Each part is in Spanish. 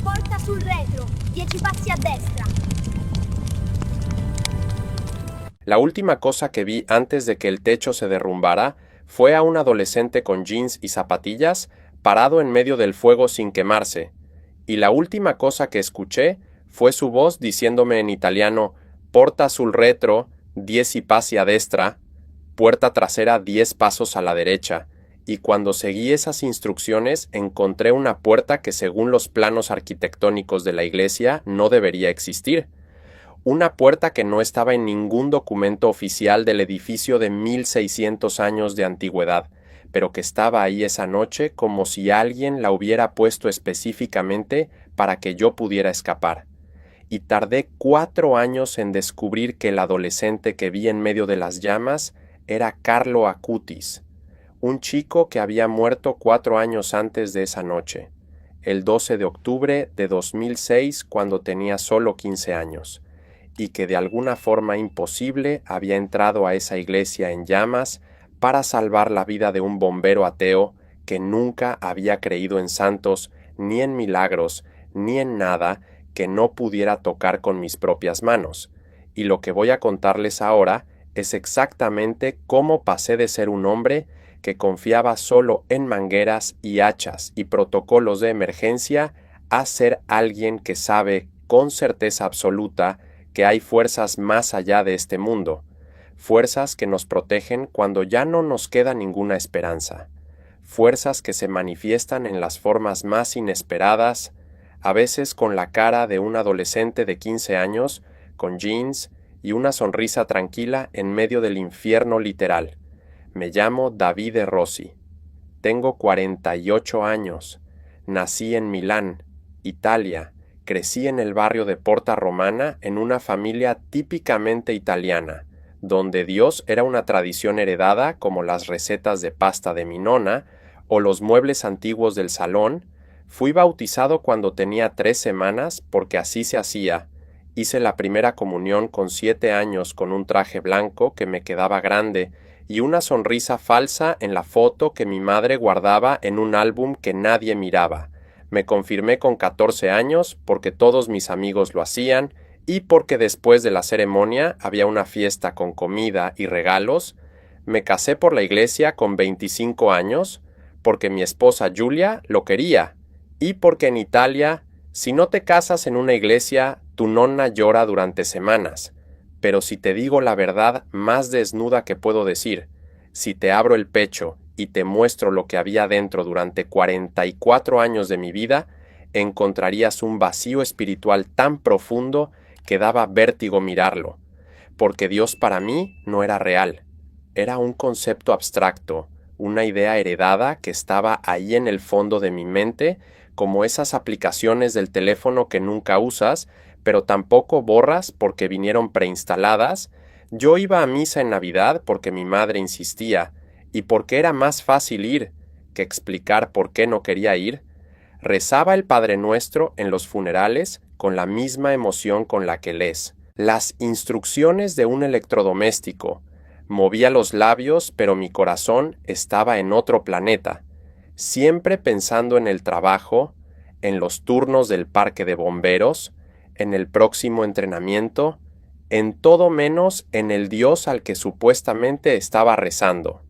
Volta sul retro, 10 passi a destra. La última cosa que vi antes de que el techo se derrumbara fue a un adolescente con jeans y zapatillas parado en medio del fuego sin quemarse, y la última cosa que escuché fue su voz diciéndome en italiano: Porta sul retro, 10 passi a destra, puerta trasera 10 pasos a la derecha, y cuando seguí esas instrucciones encontré una puerta que según los planos arquitectónicos de la iglesia no debería existir. Una puerta que no estaba en ningún documento oficial del edificio de 1600 años de antigüedad, pero que estaba ahí esa noche como si alguien la hubiera puesto específicamente para que yo pudiera escapar. Y tardé 4 años en descubrir que el adolescente que vi en medio de las llamas era Carlo Acutis, un chico que había muerto 4 años antes de esa noche, el 12 de octubre de 2006 cuando tenía solo 15 años, y que de alguna forma imposible había entrado a esa iglesia en llamas para salvar la vida de un bombero ateo que nunca había creído en santos, ni en milagros, ni en nada que no pudiera tocar con mis propias manos. Y lo que voy a contarles ahora es exactamente cómo pasé de ser un hombre que confiaba solo en mangueras y hachas y protocolos de emergencia a ser alguien que sabe con certeza absoluta que hay fuerzas más allá de este mundo, fuerzas que nos protegen cuando ya no nos queda ninguna esperanza, fuerzas que se manifiestan en las formas más inesperadas, a veces con la cara de un adolescente de 15 años, con jeans y una sonrisa tranquila en medio del infierno literal. Me llamo Davide Rossi. Tengo 48 años. Nací en Milán, Italia. Crecí en el barrio de Porta Romana en una familia típicamente italiana, donde Dios era una tradición heredada como las recetas de pasta de mi nona o los muebles antiguos del salón. Fui bautizado cuando tenía 3 semanas porque así se hacía. Hice la primera comunión con 7 años con un traje blanco que me quedaba grande y una sonrisa falsa en la foto que mi madre guardaba en un álbum que nadie miraba. Me confirmé con 14 años porque todos mis amigos lo hacían y porque después de la ceremonia había una fiesta con comida y regalos. Me casé por la iglesia con 25 años porque mi esposa Julia lo quería y porque en Italia, si no te casas en una iglesia, tu nonna llora durante semanas. Pero si te digo la verdad más desnuda que puedo decir, si te abro el pecho y te muestro lo que había dentro durante 44 años de mi vida, encontrarías un vacío espiritual tan profundo que daba vértigo mirarlo, porque Dios para mí no era real, era un concepto abstracto, una idea heredada que estaba ahí en el fondo de mi mente, como esas aplicaciones del teléfono que nunca usas, pero tampoco borras porque vinieron preinstaladas. Yo iba a misa en Navidad porque mi madre insistía, y porque era más fácil ir que explicar por qué no quería ir. Rezaba el Padre Nuestro en los funerales con la misma emoción con la que lees las instrucciones de un electrodoméstico. Movía los labios, pero mi corazón estaba en otro planeta, siempre pensando en el trabajo, en los turnos del parque de bomberos, en el próximo entrenamiento, en todo menos en el Dios al que supuestamente estaba rezando.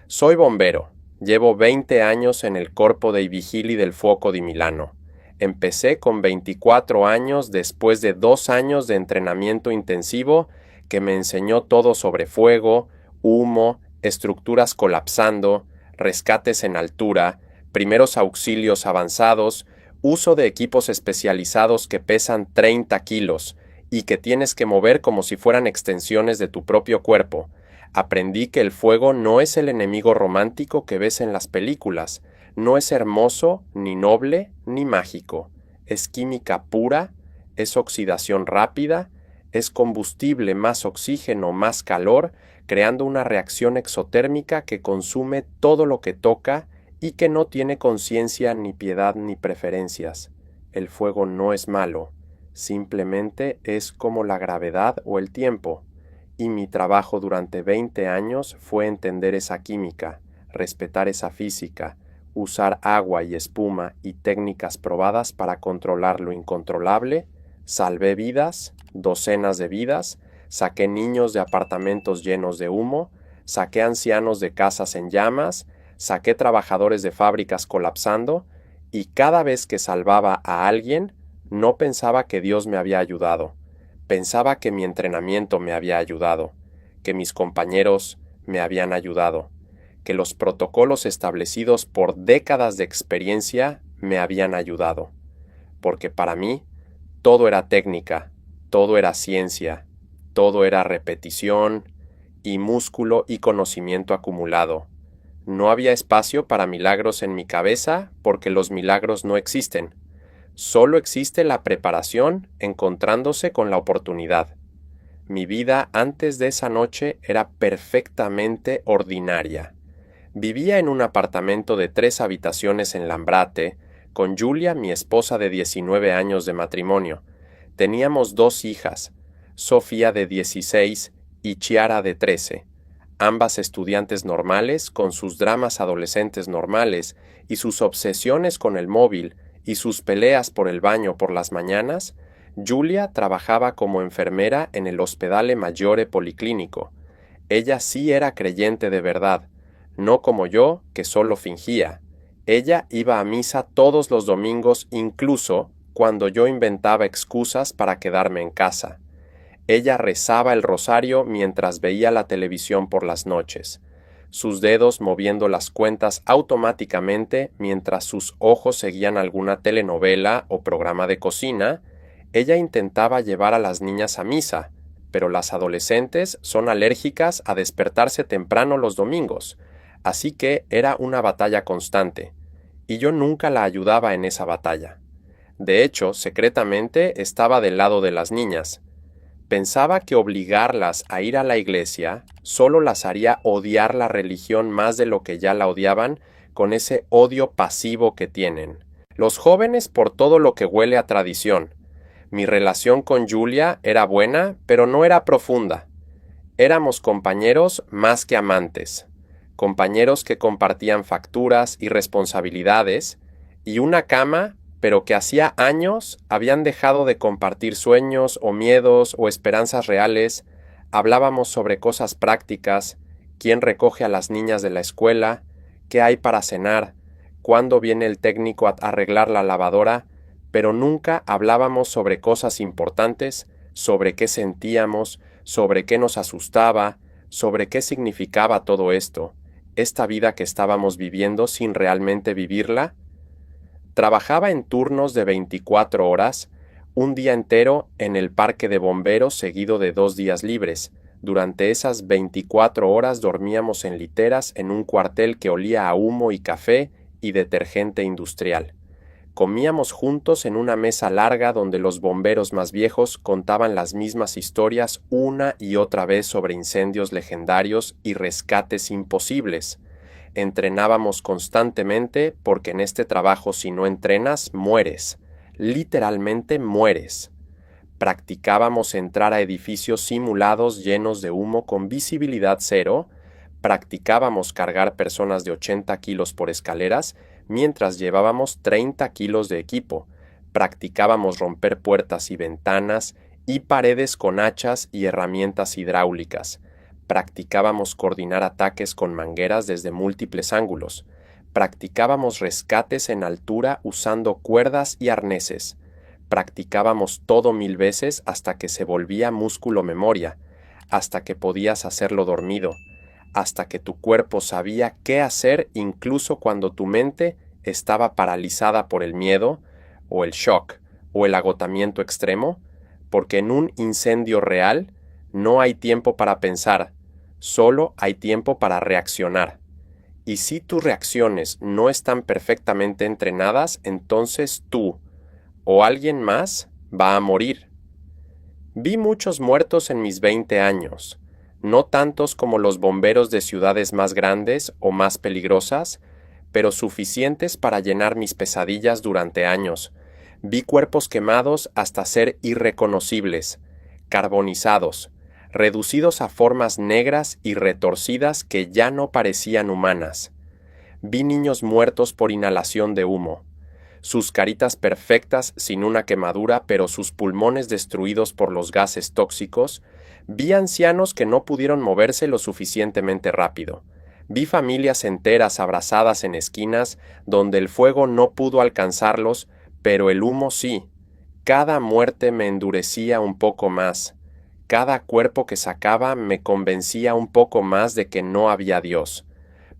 Soy bombero. Llevo 20 años en el Corpo dei Vigili del Fuoco di Milano. Empecé con 24 años después de 2 años de entrenamiento intensivo que me enseñó todo sobre fuego, humo, estructuras colapsando, rescates en altura, primeros auxilios avanzados, uso de equipos especializados que pesan 30 kilos y que tienes que mover como si fueran extensiones de tu propio cuerpo. Aprendí que el fuego no es el enemigo romántico que ves en las películas, no es hermoso, ni noble, ni mágico. Es química pura, es oxidación rápida, es combustible más oxígeno más calor, creando una reacción exotérmica que consume todo lo que toca y que no tiene conciencia ni piedad ni preferencias. El fuego no es malo, simplemente es como la gravedad o el tiempo. Y mi trabajo durante 20 años fue entender esa química, respetar esa física, usar agua y espuma y técnicas probadas para controlar lo incontrolable, salvé vidas, docenas de vidas, saqué niños de apartamentos llenos de humo, saqué ancianos de casas en llamas, saqué trabajadores de fábricas colapsando, y cada vez que salvaba a alguien, no pensaba que Dios me había ayudado, pensaba que mi entrenamiento me había ayudado, que mis compañeros me habían ayudado, que los protocolos establecidos por décadas de experiencia me habían ayudado, porque para mí todo era técnica, todo era ciencia, todo era repetición y músculo y conocimiento acumulado. No había espacio para milagros en mi cabeza porque los milagros no existen. Solo existe la preparación encontrándose con la oportunidad. Mi vida antes de esa noche era perfectamente ordinaria. Vivía en un apartamento de 3 habitaciones en Lambrate, con Julia, mi esposa de 19 años de matrimonio. Teníamos 2 hijas, Sofía de 16 y Chiara de 13, ambas estudiantes normales con sus dramas adolescentes normales y sus obsesiones con el móvil y sus peleas por el baño por las mañanas. Julia trabajaba como enfermera en el Ospedale Maggiore Policlinico. Ella sí era creyente de verdad, no como yo, que solo fingía. Ella iba a misa todos los domingos, incluso cuando yo inventaba excusas para quedarme en casa. Ella rezaba el rosario mientras veía la televisión por las noches, sus dedos moviendo las cuentas automáticamente mientras sus ojos seguían alguna telenovela o programa de cocina. Ella intentaba llevar a las niñas a misa, pero las adolescentes son alérgicas a despertarse temprano los domingos, así que era una batalla constante, y yo nunca la ayudaba en esa batalla. De hecho, secretamente estaba del lado de las niñas. Pensaba que obligarlas a ir a la iglesia solo las haría odiar la religión más de lo que ya la odiaban con ese odio pasivo que tienen. Los jóvenes por todo lo que huele a tradición. Mi relación con Julia era buena, pero no era profunda. Éramos compañeros más que amantes. Compañeros que compartían facturas y responsabilidades, y una cama, pero que hacía años habían dejado de compartir sueños o miedos o esperanzas reales. Hablábamos sobre cosas prácticas, quién recoge a las niñas de la escuela, qué hay para cenar, cuándo viene el técnico a arreglar la lavadora, pero nunca hablábamos sobre cosas importantes, sobre qué sentíamos, sobre qué nos asustaba, sobre qué significaba todo esto, esta vida que estábamos viviendo sin realmente vivirla. Trabajaba en turnos de 24 horas, un día entero en el parque de bomberos seguido de 2 días libres. Durante esas 24 horas dormíamos en literas en un cuartel que olía a humo y café y detergente industrial. Comíamos juntos en una mesa larga donde los bomberos más viejos contaban las mismas historias una y otra vez sobre incendios legendarios y rescates imposibles. Entrenábamos constantemente porque en este trabajo si no entrenas, mueres. Literalmente mueres. Practicábamos entrar a edificios simulados llenos de humo con visibilidad cero. Practicábamos cargar personas de 80 kilos por escaleras mientras llevábamos 30 kilos de equipo. Practicábamos romper puertas y ventanas y paredes con hachas y herramientas hidráulicas. Practicábamos coordinar ataques con mangueras desde múltiples ángulos. Practicábamos rescates en altura usando cuerdas y arneses. Practicábamos todo 1000 veces hasta que se volvía músculo memoria, hasta que podías hacerlo dormido, hasta que tu cuerpo sabía qué hacer incluso cuando tu mente estaba paralizada por el miedo, o el shock, o el agotamiento extremo, porque en un incendio real no hay tiempo para pensar, solo hay tiempo para reaccionar. Y si tus reacciones no están perfectamente entrenadas, entonces tú o alguien más va a morir. Vi muchos muertos en mis 20 años, no tantos como los bomberos de ciudades más grandes o más peligrosas, pero suficientes para llenar mis pesadillas durante años. Vi cuerpos quemados hasta ser irreconocibles, carbonizados, reducidos a formas negras y retorcidas que ya no parecían humanas. Vi niños muertos por inhalación de humo, sus caritas perfectas sin una quemadura, pero sus pulmones destruidos por los gases tóxicos. Vi ancianos que no pudieron moverse lo suficientemente rápido. Vi familias enteras abrazadas en esquinas donde el fuego no pudo alcanzarlos, pero el humo sí. Cada muerte me endurecía un poco más. Cada cuerpo que sacaba me convencía un poco más de que no había Dios.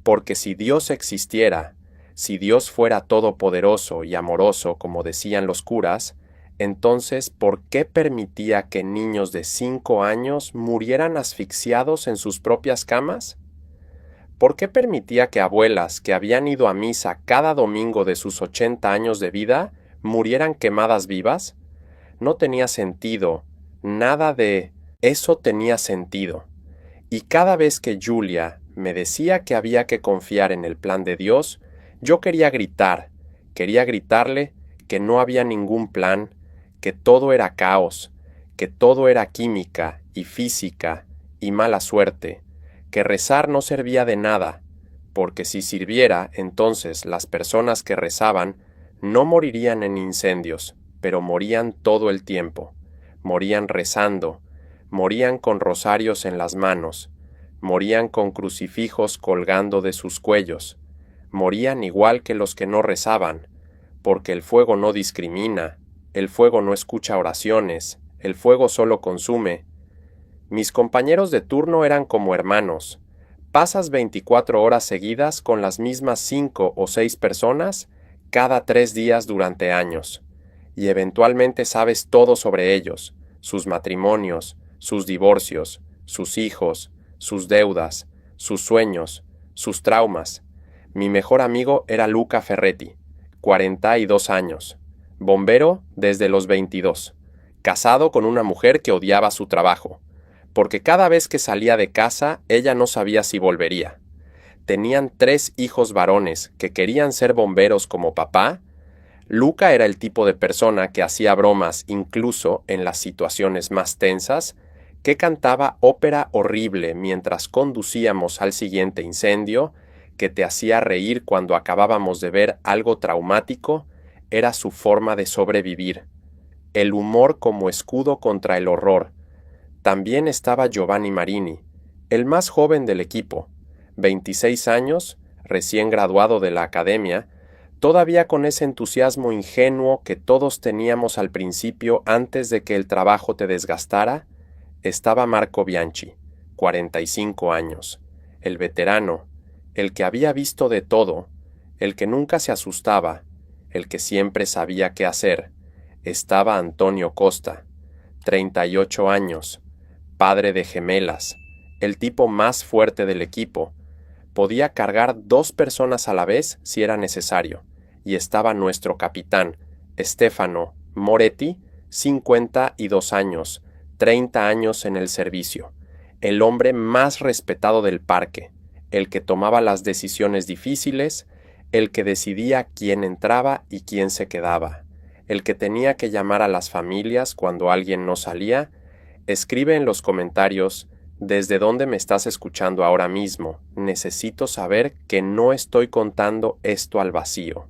Porque si Dios existiera, si Dios fuera todopoderoso y amoroso, como decían los curas, entonces, ¿por qué permitía que niños de 5 años murieran asfixiados en sus propias camas? ¿Por qué permitía que abuelas que habían ido a misa cada domingo de sus 80 años de vida murieran quemadas vivas? No tenía sentido, nada de eso tenía sentido. Y cada vez que Julia me decía que había que confiar en el plan de Dios, yo quería gritarle que no había ningún plan, que todo era caos, que todo era química y física y mala suerte, que rezar no servía de nada, porque si sirviera, entonces las personas que rezaban no morirían en incendios, pero morían todo el tiempo, morían rezando, morían con rosarios en las manos, morían con crucifijos colgando de sus cuellos, morían igual que los que no rezaban, porque el fuego no discrimina, el fuego no escucha oraciones, el fuego solo consume. Mis compañeros de turno eran como hermanos. Pasas 24 horas seguidas con las mismas 5 o 6 personas cada 3 días durante años, y eventualmente sabes todo sobre ellos, sus matrimonios, sus divorcios, sus hijos, sus deudas, sus sueños, sus traumas. Mi mejor amigo era Luca Ferretti, 42 años, bombero desde los 22, casado con una mujer que odiaba su trabajo, porque cada vez que salía de casa ella no sabía si volvería. Tenían 3 hijos varones que querían ser bomberos como papá. Luca era el tipo de persona que hacía bromas incluso en las situaciones más tensas, que cantaba ópera horrible mientras conducíamos al siguiente incendio, que te hacía reír cuando acabábamos de ver algo traumático. Era su forma de sobrevivir. El humor como escudo contra el horror. También estaba Giovanni Marini, el más joven del equipo, 26 años, recién graduado de la academia, todavía con ese entusiasmo ingenuo que todos teníamos al principio antes de que el trabajo te desgastara. Estaba Marco Bianchi, 45 años, el veterano, el que había visto de todo, el que nunca se asustaba, el que siempre sabía qué hacer. Estaba Antonio Costa, 38 años, padre de gemelas, el tipo más fuerte del equipo. Podía cargar 2 personas a la vez si era necesario. Y estaba nuestro capitán, Stefano Moretti, 52 años, 30 años en el servicio, el hombre más respetado del parque, el que tomaba las decisiones difíciles, el que decidía quién entraba y quién se quedaba, el que tenía que llamar a las familias cuando alguien no salía. Escribe en los comentarios desde dónde me estás escuchando ahora mismo. Necesito saber que no estoy contando esto al vacío,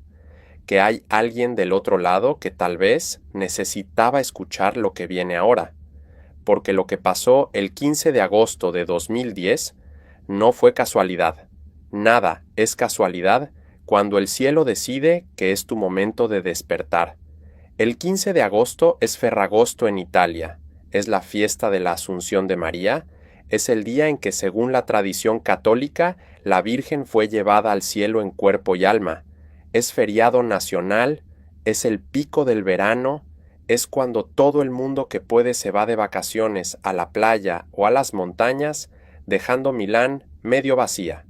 que hay alguien del otro lado que tal vez necesitaba escuchar lo que viene ahora, porque lo que pasó el 15 de agosto de 2010 no fue casualidad. Nada es casualidad cuando el cielo decide que es tu momento de despertar. El 15 de agosto es Ferragosto en Italia, es la fiesta de la Asunción de María, es el día en que, según la tradición católica, la Virgen fue llevada al cielo en cuerpo y alma. Es feriado nacional, es el pico del verano, es cuando todo el mundo que puede se va de vacaciones a la playa o a las montañas, dejando Milán medio vacía.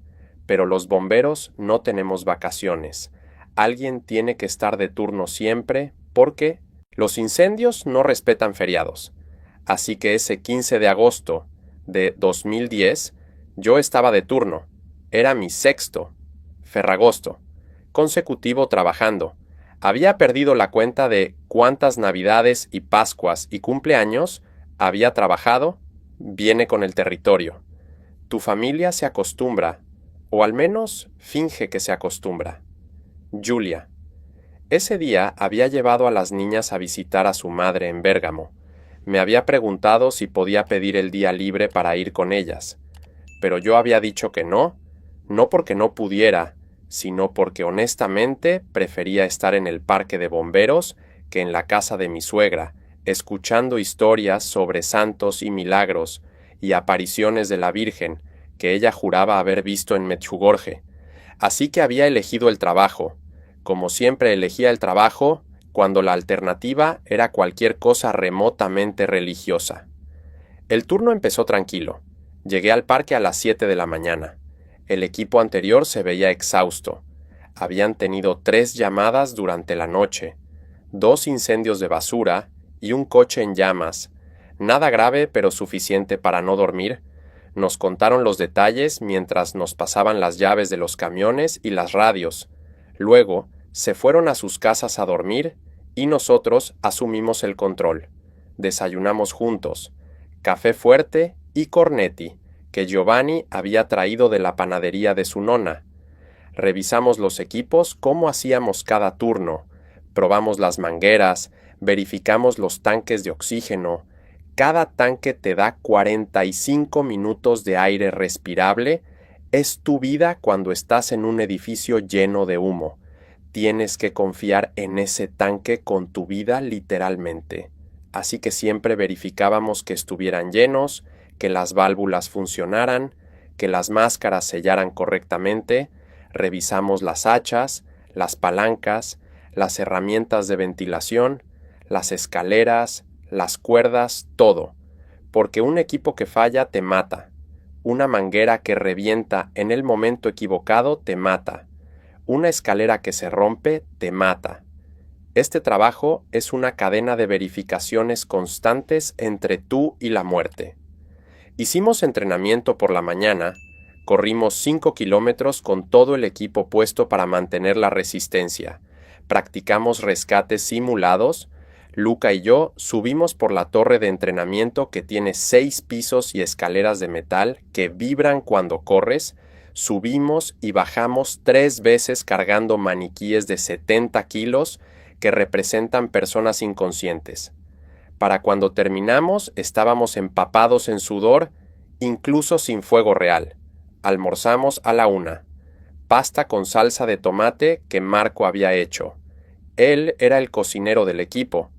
Pero los bomberos no tenemos vacaciones. Alguien tiene que estar de turno siempre porque los incendios no respetan feriados. Así que ese 15 de agosto de 2010 yo estaba de turno. Era mi 6º Ferragosto consecutivo trabajando. Había perdido la cuenta de cuántas Navidades y Pascuas y cumpleaños había trabajado. Viene con el territorio. Tu familia se acostumbra, O al menos finge que se acostumbra. Julia. Ese día había llevado a las niñas a visitar a su madre en Bérgamo. Me había preguntado si podía pedir el día libre para ir con ellas, pero yo había dicho que no, no porque no pudiera, sino porque honestamente prefería estar en el parque de bomberos que en la casa de mi suegra, escuchando historias sobre santos y milagros y apariciones de la Virgen que ella juraba haber visto en Medjugorje. Así que había elegido el trabajo. Como siempre elegía el trabajo cuando la alternativa era cualquier cosa remotamente religiosa. El turno empezó tranquilo. Llegué al parque a las 7 de la mañana. El equipo anterior se veía exhausto. Habían tenido 3 llamadas durante la noche, 2 incendios de basura y un coche en llamas. Nada grave, pero suficiente para no dormir. Nos contaron los detalles mientras nos pasaban las llaves de los camiones y las radios. Luego, se fueron a sus casas a dormir y nosotros asumimos el control. Desayunamos juntos. Café fuerte y cornetti, que Giovanni había traído de la panadería de su nona. Revisamos los equipos, cómo hacíamos cada turno. Probamos las mangueras, verificamos los tanques de oxígeno. Cada tanque te da 45 minutos de aire respirable. Es tu vida cuando estás en un edificio lleno de humo. Tienes que confiar en ese tanque con tu vida literalmente. Así que siempre verificábamos que estuvieran llenos, que las válvulas funcionaran, que las máscaras sellaran correctamente, revisamos las hachas, las palancas, las herramientas de ventilación, las escaleras, las cuerdas, todo, porque un equipo que falla te mata, una manguera que revienta en el momento equivocado te mata, una escalera que se rompe te mata. Este trabajo es una cadena de verificaciones constantes entre tú y la muerte. Hicimos entrenamiento por la mañana, corrimos 5 kilómetros con todo el equipo puesto para mantener la resistencia. Practicamos rescates simulados. Luca y yo subimos por la torre de entrenamiento que tiene 6 pisos y escaleras de metal que vibran cuando corres. Subimos y bajamos 3 veces cargando maniquíes de 70 kilos que representan personas inconscientes. Para cuando terminamos estábamos empapados en sudor, incluso sin fuego real. Almorzamos a la 1. Pasta con salsa de tomate que Marco había hecho. Él era el cocinero del equipo.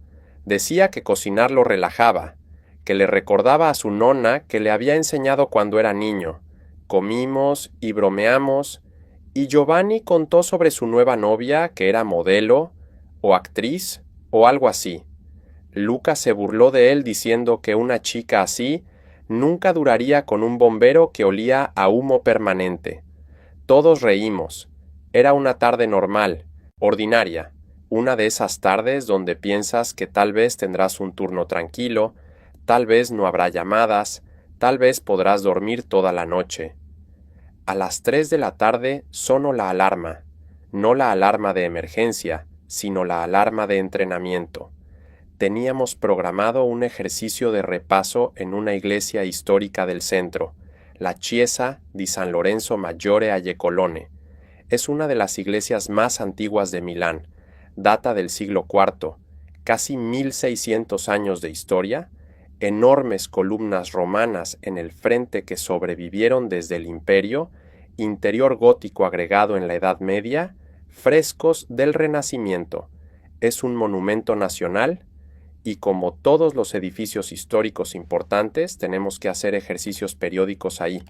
Decía que cocinar lo relajaba, que le recordaba a su nona que le había enseñado cuando era niño. Comimos y bromeamos, y Giovanni contó sobre su nueva novia que era modelo, o actriz, o algo así. Luca se burló de él diciendo que una chica así nunca duraría con un bombero que olía a humo permanente. Todos reímos. Era una tarde normal, ordinaria, una de esas tardes donde piensas que tal vez tendrás un turno tranquilo, tal vez no habrá llamadas, tal vez podrás dormir toda la noche. A las 3 de la tarde sonó la alarma, no la alarma de emergencia, sino la alarma de entrenamiento. Teníamos programado un ejercicio de repaso en una iglesia histórica del centro, la Chiesa di San Lorenzo Maggiore a Jeccolone. Es una de las iglesias más antiguas de Milán, data del siglo IV, casi 1600 años de historia, enormes columnas romanas en el frente que sobrevivieron desde el Imperio, interior gótico agregado en la Edad Media, frescos del Renacimiento. Es un monumento nacional y como todos los edificios históricos importantes tenemos que hacer ejercicios periódicos ahí.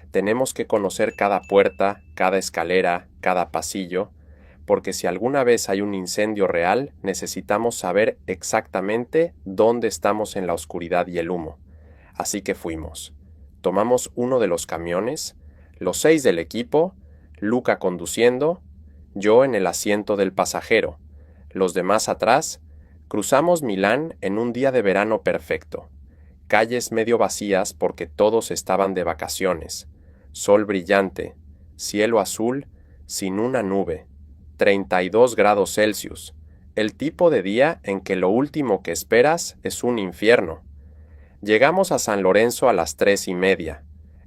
Tenemos que conocer cada puerta, cada escalera, cada pasillo, porque si alguna vez hay un incendio real, necesitamos saber exactamente dónde estamos en la oscuridad y el humo. Así que fuimos. Tomamos uno de los camiones, los 6 del equipo, Luca conduciendo, yo en el asiento del pasajero, los demás atrás. Cruzamos Milán en un día de verano perfecto. Calles medio vacías porque todos estaban de vacaciones. Sol brillante, cielo azul, sin una nube. 32 grados Celsius. El tipo de día en que lo último que esperas es un infierno. Llegamos a San Lorenzo a las 3:30.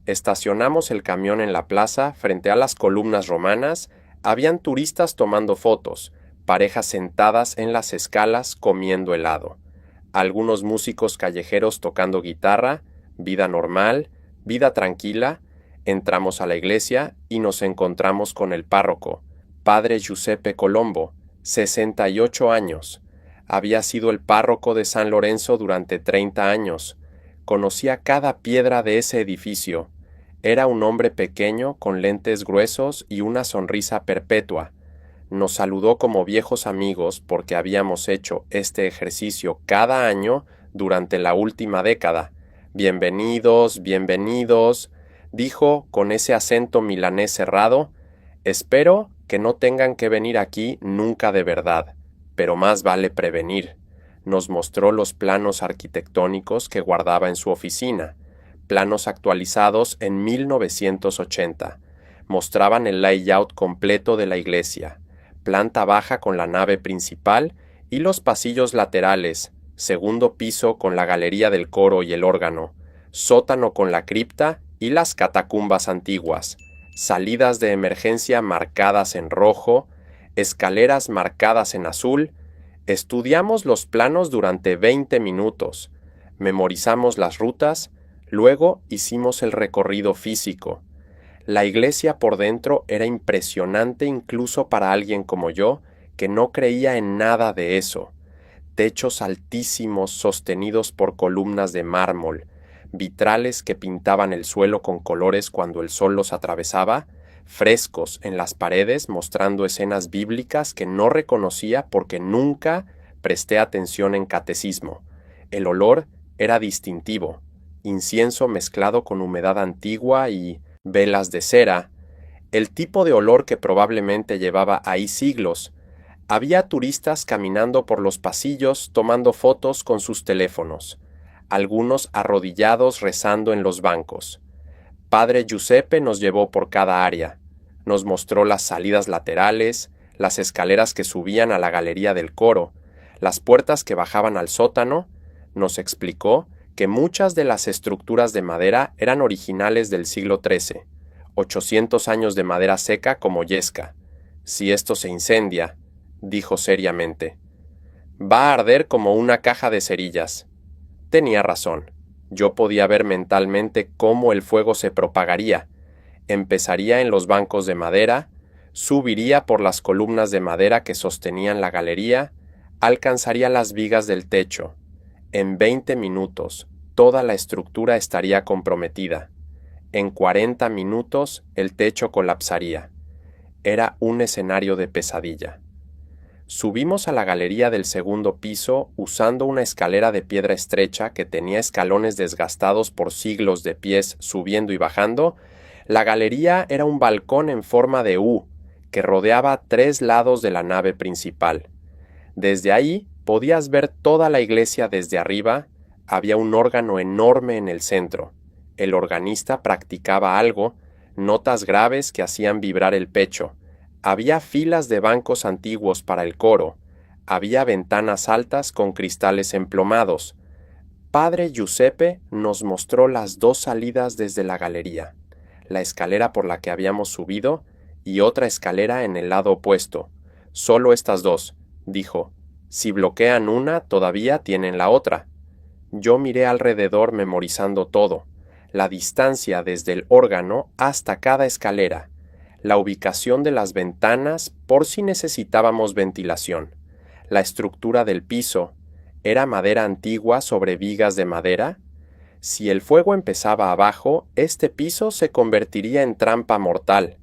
Estacionamos el camión en la plaza frente a las columnas romanas. Habían turistas tomando fotos, parejas sentadas en las escalas comiendo helado, algunos músicos callejeros tocando guitarra, vida normal, vida tranquila. Entramos a la iglesia y nos encontramos con el párroco, padre Giuseppe Colombo, 68 años. Había sido el párroco de San Lorenzo durante 30 años. Conocía cada piedra de ese edificio. Era un hombre pequeño con lentes gruesos y una sonrisa perpetua. Nos saludó como viejos amigos porque habíamos hecho este ejercicio cada año durante la última década. Bienvenidos, bienvenidos, dijo con ese acento milanés cerrado. Espero que no tengan que venir aquí nunca de verdad, pero más vale prevenir. Nos mostró los planos arquitectónicos que guardaba en su oficina, planos actualizados en 1980. Mostraban el layout completo de la iglesia, planta baja con la nave principal y los pasillos laterales, segundo piso con la galería del coro y el órgano, sótano con la cripta y las catacumbas antiguas, salidas de emergencia marcadas en rojo, escaleras marcadas en azul. Estudiamos los planos durante 20 minutos, memorizamos las rutas, luego hicimos el recorrido físico. La iglesia por dentro era impresionante incluso para alguien como yo, que no creía en nada de eso. Techos altísimos sostenidos por columnas de mármol, vitrales que pintaban el suelo con colores cuando el sol los atravesaba, frescos en las paredes mostrando escenas bíblicas que no reconocía porque nunca presté atención en catecismo. El olor era distintivo, incienso mezclado con humedad antigua y velas de cera, el tipo de olor que probablemente llevaba ahí siglos. Había turistas caminando por los pasillos tomando fotos con sus teléfonos, algunos arrodillados rezando en los bancos. Padre Giuseppe nos llevó por cada área, nos mostró las salidas laterales, las escaleras que subían a la galería del coro, las puertas que bajaban al sótano. Nos explicó que muchas de las estructuras de madera eran originales del siglo XIII, 800 años de madera seca como yesca. Si esto se incendia, dijo seriamente, va a arder como una caja de cerillas. Tenía razón. Yo podía ver mentalmente cómo el fuego se propagaría. Empezaría en los bancos de madera, subiría por las columnas de madera que sostenían la galería, alcanzaría las vigas del techo. En 20 minutos, toda la estructura estaría comprometida. En 40 minutos, el techo colapsaría. Era un escenario de pesadilla. Subimos a la galería del segundo piso usando una escalera de piedra estrecha que tenía escalones desgastados por siglos de pies subiendo y bajando. La galería era un balcón en forma de U que rodeaba 3 lados de la nave principal. Desde ahí podías ver toda la iglesia desde arriba. Había un órgano enorme en el centro. El organista practicaba algo, notas graves que hacían vibrar el pecho. Había filas de bancos antiguos para el coro. Había ventanas altas con cristales emplomados. Padre Giuseppe nos mostró las 2 salidas desde la galería, la escalera por la que habíamos subido y otra escalera en el lado opuesto. Solo estas 2, dijo. Si bloquean una, todavía tienen la otra. Yo miré alrededor memorizando todo, la distancia desde el órgano hasta cada escalera, la ubicación de las ventanas por si necesitábamos ventilación, la estructura del piso. ¿Era madera antigua sobre vigas de madera? Si el fuego empezaba abajo, este piso se convertiría en trampa mortal.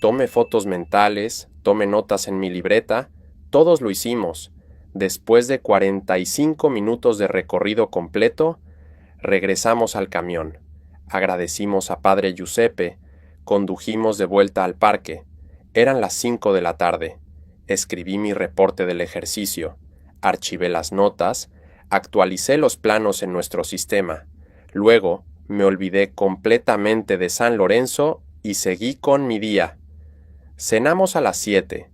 Tome fotos mentales, tome notas en mi libreta, todos lo hicimos. Después de 45 minutos de recorrido completo, regresamos al camión. Agradecimos a Padre Giuseppe, condujimos de vuelta al parque. Eran las 5 de la tarde. Escribí mi reporte del ejercicio, archivé las notas, actualicé los planos en nuestro sistema. Luego me olvidé completamente de San Lorenzo y seguí con mi día. Cenamos a las 7,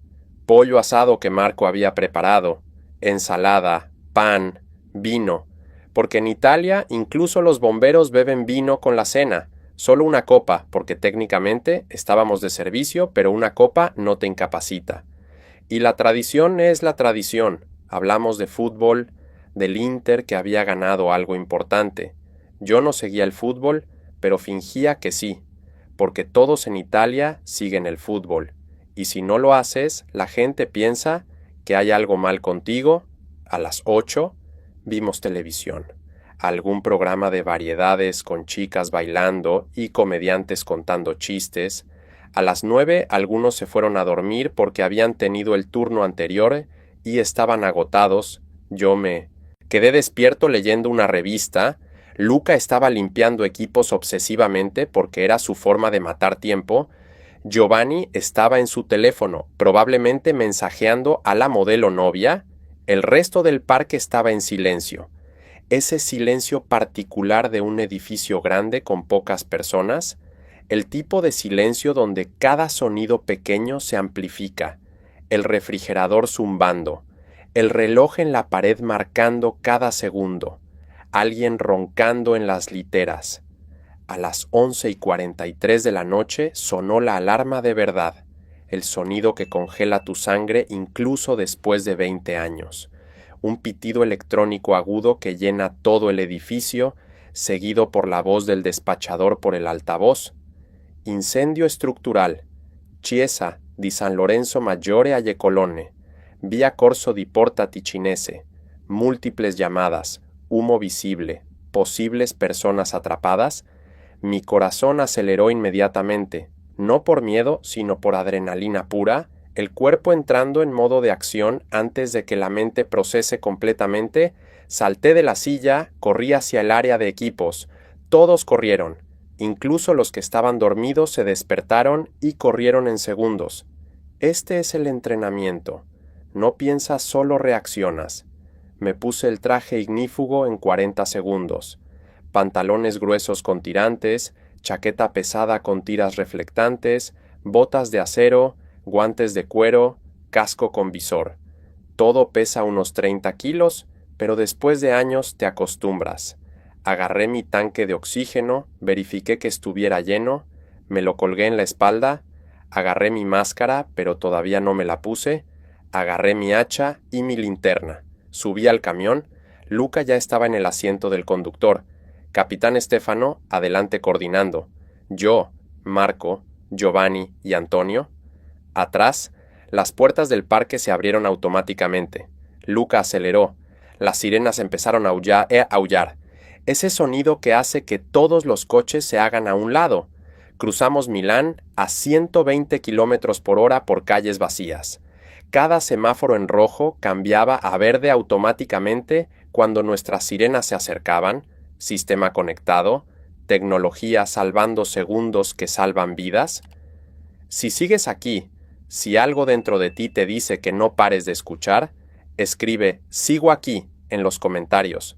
pollo asado que Marco había preparado, ensalada, pan, vino, porque en Italia incluso los bomberos beben vino con la cena, Solo una copa, porque técnicamente estábamos de servicio, pero una copa no te incapacita. Y la tradición es la tradición. Hablamos de fútbol, del Inter que había ganado algo importante. Yo no seguía el fútbol, pero fingía que sí, porque todos en Italia siguen el fútbol. Y si no lo haces, la gente piensa que hay algo mal contigo. A las 8 vimos televisión. Algún programa de variedades con chicas bailando y comediantes contando chistes. A las 9 algunos se fueron a dormir porque habían tenido el turno anterior y estaban agotados. Yo me quedé despierto leyendo una revista. Luca estaba limpiando equipos obsesivamente porque era su forma de matar tiempo. Giovanni estaba en su teléfono, probablemente mensajeando a la modelo novia. El resto del parque estaba en silencio. Ese silencio particular de un edificio grande con pocas personas, el tipo de silencio donde cada sonido pequeño se amplifica, el refrigerador zumbando, el reloj en la pared marcando cada segundo, alguien roncando en las literas. A las 11:43 de la noche sonó la alarma de verdad, el sonido que congela tu sangre incluso después de 20 años. Un pitido electrónico agudo que llena todo el edificio, seguido por la voz del despachador por el altavoz. Incendio estructural. Chiesa di San Lorenzo Maggiore a Colone. Via Corso di Porta Ticinese. Múltiples llamadas. Humo visible. Posibles personas atrapadas. Mi corazón aceleró inmediatamente, no por miedo, sino por adrenalina pura, el cuerpo entrando en modo de acción antes de que la mente procese completamente. Salté de la silla, corrí hacia el área de equipos. Todos corrieron. Incluso los que estaban dormidos se despertaron y corrieron en segundos. Este es el entrenamiento. No piensas, solo reaccionas. Me puse el traje ignífugo en 40 segundos. Pantalones gruesos con tirantes, chaqueta pesada con tiras reflectantes, botas de acero, guantes de cuero, casco con visor. Todo pesa unos 30 kilos, pero después de años te acostumbras. Agarré mi tanque de oxígeno, verifiqué que estuviera lleno, me lo colgué en la espalda, agarré mi máscara, pero todavía no me la puse, agarré mi hacha y mi linterna. Subí al camión. Luca ya estaba en el asiento del conductor. Capitán Stefano adelante coordinando. Yo, Marco, Giovanni y Antonio. Atrás, las puertas del parque se abrieron automáticamente. Luca aceleró. Las sirenas empezaron a aullar. Ese sonido que hace que todos los coches se hagan a un lado. Cruzamos Milán a 120 kilómetros por hora por calles vacías. Cada semáforo en rojo cambiaba a verde automáticamente cuando nuestras sirenas se acercaban. Sistema conectado, tecnología salvando segundos que salvan vidas. Si sigues aquí, si algo dentro de ti te dice que no pares de escuchar, escribe "sigo aquí" en los comentarios.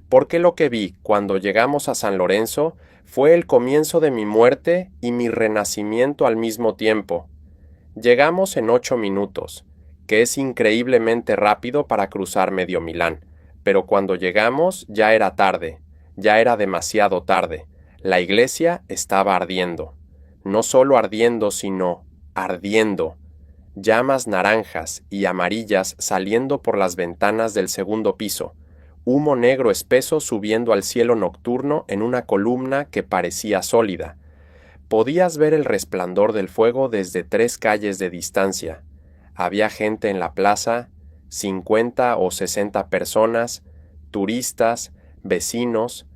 Porque lo que vi cuando llegamos a San Lorenzo fue el comienzo de mi muerte y mi renacimiento al mismo tiempo. Llegamos en 8 minutos, que es increíblemente rápido para cruzar medio Milán, pero cuando llegamos ya era tarde. Ya era demasiado tarde. La iglesia estaba ardiendo. No solo ardiendo, sino ardiendo. Llamas naranjas y amarillas saliendo por las ventanas del segundo piso. Humo negro espeso subiendo al cielo nocturno en una columna que parecía sólida. Podías ver el resplandor del fuego desde 3 calles de distancia. Había gente en la plaza, 50 o 60 personas, turistas, vecinos,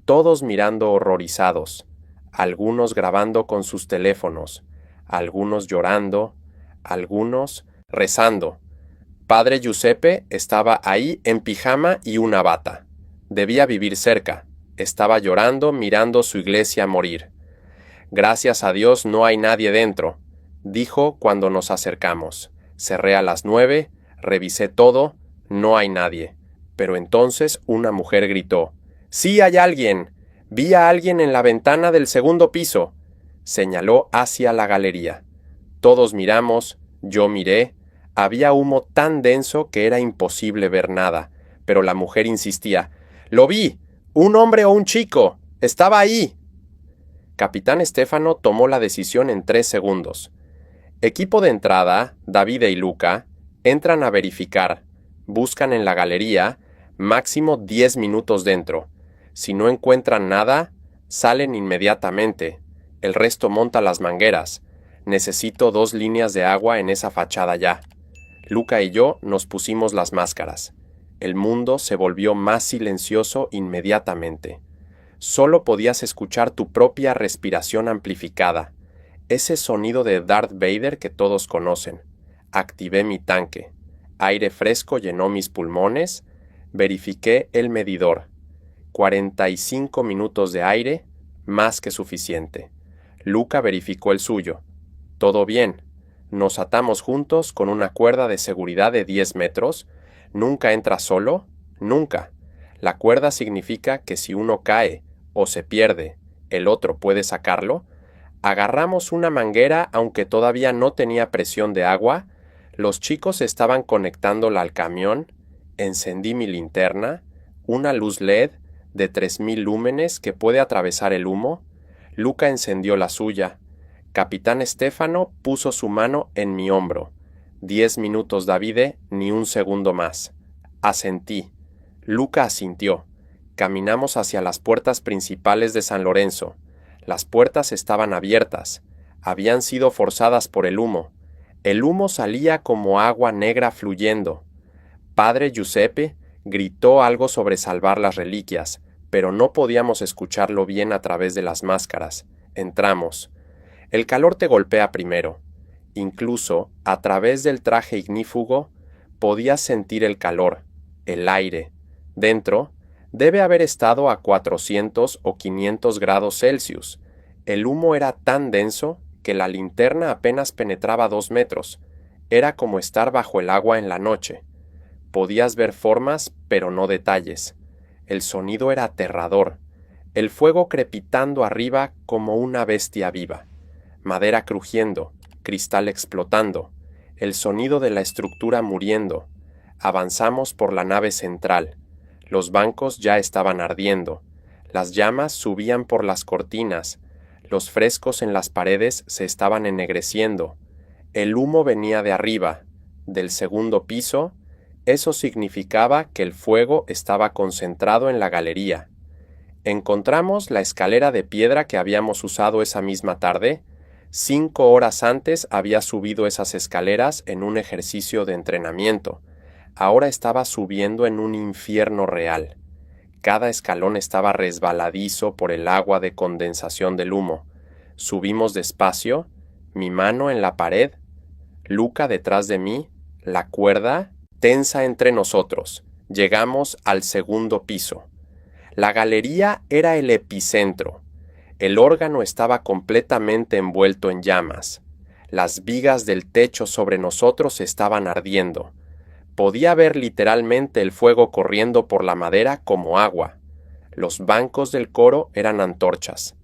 todos mirando horrorizados, algunos grabando con sus teléfonos, algunos llorando, algunos rezando. Padre Giuseppe estaba ahí en pijama y una bata. Debía vivir cerca. Estaba llorando mirando su iglesia morir. Gracias a Dios no hay nadie dentro, dijo cuando nos acercamos. Cerré a las 9, revisé todo, no hay nadie. Pero entonces una mujer gritó: «¡Sí hay alguien! Vi a alguien en la ventana del segundo piso», señaló hacia la galería. Todos miramos, yo miré. Había humo tan denso que era imposible ver nada, pero la mujer insistía: «¡Lo vi! ¡Un hombre o un chico! ¡Estaba ahí!». Capitán Stefano tomó la decisión en 3 segundos. Equipo de entrada, Davide y Luca, entran a verificar, buscan en la galería, máximo 10 minutos dentro. Si no encuentran nada, salen inmediatamente. El resto monta las mangueras. Necesito 2 líneas de agua en esa fachada ya. Luca y yo nos pusimos las máscaras. El mundo se volvió más silencioso inmediatamente. Solo podías escuchar tu propia respiración amplificada. Ese sonido de Darth Vader que todos conocen. Activé mi tanque. Aire fresco llenó mis pulmones. Verifiqué el medidor. 45 minutos de aire, más que suficiente. Luca verificó el suyo. Todo bien. Nos atamos juntos con una cuerda de seguridad de 10 metros. ¿Nunca entra solo? Nunca. La cuerda significa que si uno cae o se pierde, el otro puede sacarlo. Agarramos una manguera aunque todavía no tenía presión de agua. Los chicos estaban conectándola al camión. Encendí mi linterna, una luz LED de 3000 lúmenes que puede atravesar el humo. Luca encendió la suya. Capitán Stefano puso su mano en mi hombro. 10 minutos, Davide, ni un segundo más. Asentí. Luca asintió. Caminamos hacia las puertas principales de San Lorenzo. Las puertas estaban abiertas. Habían sido forzadas por el humo. El humo salía como agua negra fluyendo. Padre Giuseppe gritó algo sobre salvar las reliquias, pero no podíamos escucharlo bien a través de las máscaras. Entramos. El calor te golpea primero. Incluso, a través del traje ignífugo, podías sentir el calor, el aire. Dentro, debe haber estado a 400 o 500 grados Celsius. El humo era tan denso que la linterna apenas penetraba 2 metros. Era como estar bajo el agua en la noche. Podías ver formas, pero no detalles. El sonido era aterrador. El fuego crepitando arriba como una bestia viva. Madera crujiendo, cristal explotando. El sonido de la estructura muriendo. Avanzamos por la nave central. Los bancos ya estaban ardiendo. Las llamas subían por las cortinas. Los frescos en las paredes se estaban ennegreciendo. El humo venía de arriba, del segundo piso. Eso significaba que el fuego estaba concentrado en la galería. Encontramos la escalera de piedra que habíamos usado esa misma tarde. 5 horas antes había subido esas escaleras en un ejercicio de entrenamiento. Ahora estaba subiendo en un infierno real. Cada escalón estaba resbaladizo por el agua de condensación del humo. Subimos despacio, mi mano en la pared, Luca detrás de mí, la cuerda tensa entre nosotros. Llegamos al segundo piso. La galería era el epicentro. El órgano estaba completamente envuelto en llamas. Las vigas del techo sobre nosotros estaban ardiendo. Podía ver literalmente el fuego corriendo por la madera como agua. Los bancos del coro eran antorchas.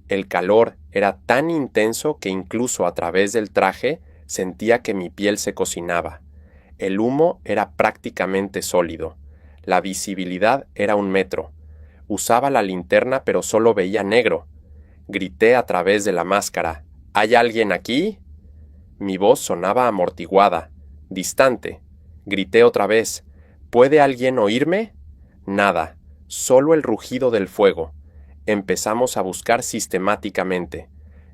El calor era tan intenso que incluso a través del traje sentía que mi piel se cocinaba. El humo era prácticamente sólido. La visibilidad era 1 metro. Usaba la linterna pero solo veía negro. Grité a través de la máscara. ¿Hay alguien aquí? Mi voz sonaba amortiguada, distante. Grité otra vez. ¿Puede alguien oírme? Nada, solo el rugido del fuego. Empezamos a buscar sistemáticamente.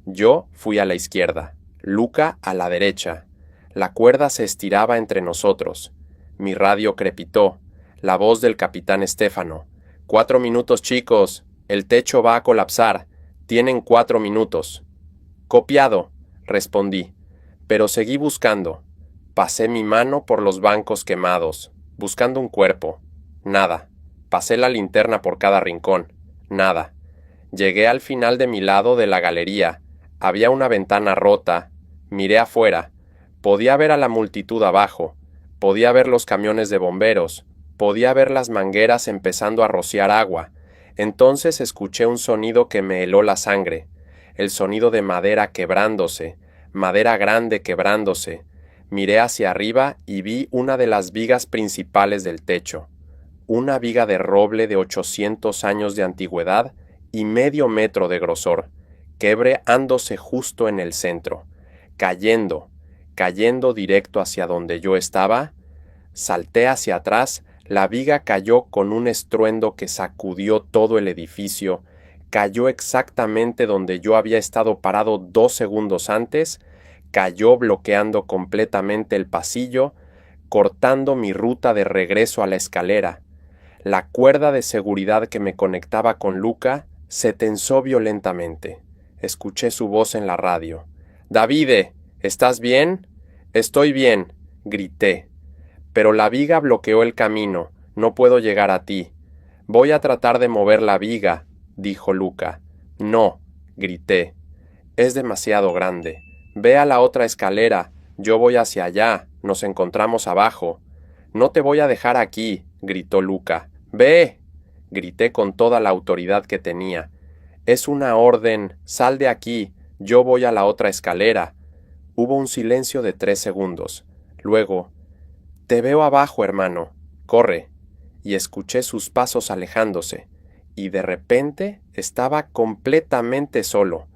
Yo fui a la izquierda, Luca a la derecha. La cuerda se estiraba entre nosotros. Mi radio crepitó. La voz del capitán Stefano. 4 minutos, chicos. El techo va a colapsar. Tienen 4 minutos. Copiado, respondí. Pero seguí buscando. Pasé mi mano por los bancos quemados, buscando un cuerpo. Nada. Pasé la linterna por cada rincón. Nada. Llegué al final de mi lado de la galería. Había una ventana rota. Miré afuera. Podía ver a la multitud abajo. Podía ver los camiones de bomberos. Podía ver las mangueras empezando a rociar agua. Entonces escuché un sonido que me heló la sangre. El sonido de madera quebrándose. Madera grande quebrándose. Miré hacia arriba y vi una de las vigas principales del techo. Una viga de roble de 800 años de antigüedad y medio metro de grosor. quebrándose justo en el centro, cayendo directo hacia donde yo estaba. Salté hacia atrás, la viga cayó con un estruendo que sacudió todo el edificio, cayó exactamente donde yo había estado parado 2 segundos antes, cayó bloqueando completamente el pasillo, cortando mi ruta de regreso a la escalera. La cuerda de seguridad que me conectaba con Luca se tensó violentamente. Escuché su voz en la radio. «Davide, ¿estás bien?» «Estoy bien», grité. «Pero la viga bloqueó el camino. No puedo llegar a ti». «Voy a tratar de mover la viga», dijo Luca. «No», grité. «Es demasiado grande. Ve a la otra escalera. Yo voy hacia allá. Nos encontramos abajo». «No te voy a dejar aquí», gritó Luca. «Ve», grité con toda la autoridad que tenía. «Es una orden. Sal de aquí. Yo voy a la otra escalera». Hubo un silencio de 3 segundos. Luego, «Te veo abajo, hermano. Corre». Y escuché sus pasos alejándose, y de repente estaba completamente solo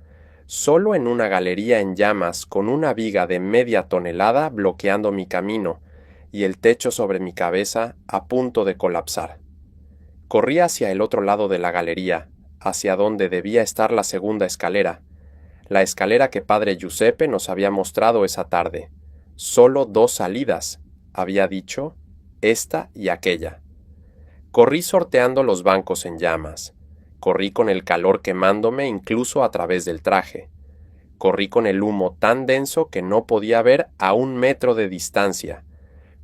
en una galería en llamas con una viga de media tonelada bloqueando mi camino, y el techo sobre mi cabeza a punto de colapsar. Corrí hacia el otro lado de la galería, hacia donde debía estar la segunda escalera, la escalera que padre Giuseppe nos había mostrado esa tarde. Solo 2 salidas, había dicho, esta y aquella. Corrí sorteando los bancos en llamas. Corrí con el calor quemándome incluso a través del traje. Corrí con el humo tan denso que no podía ver a 1 metro de distancia.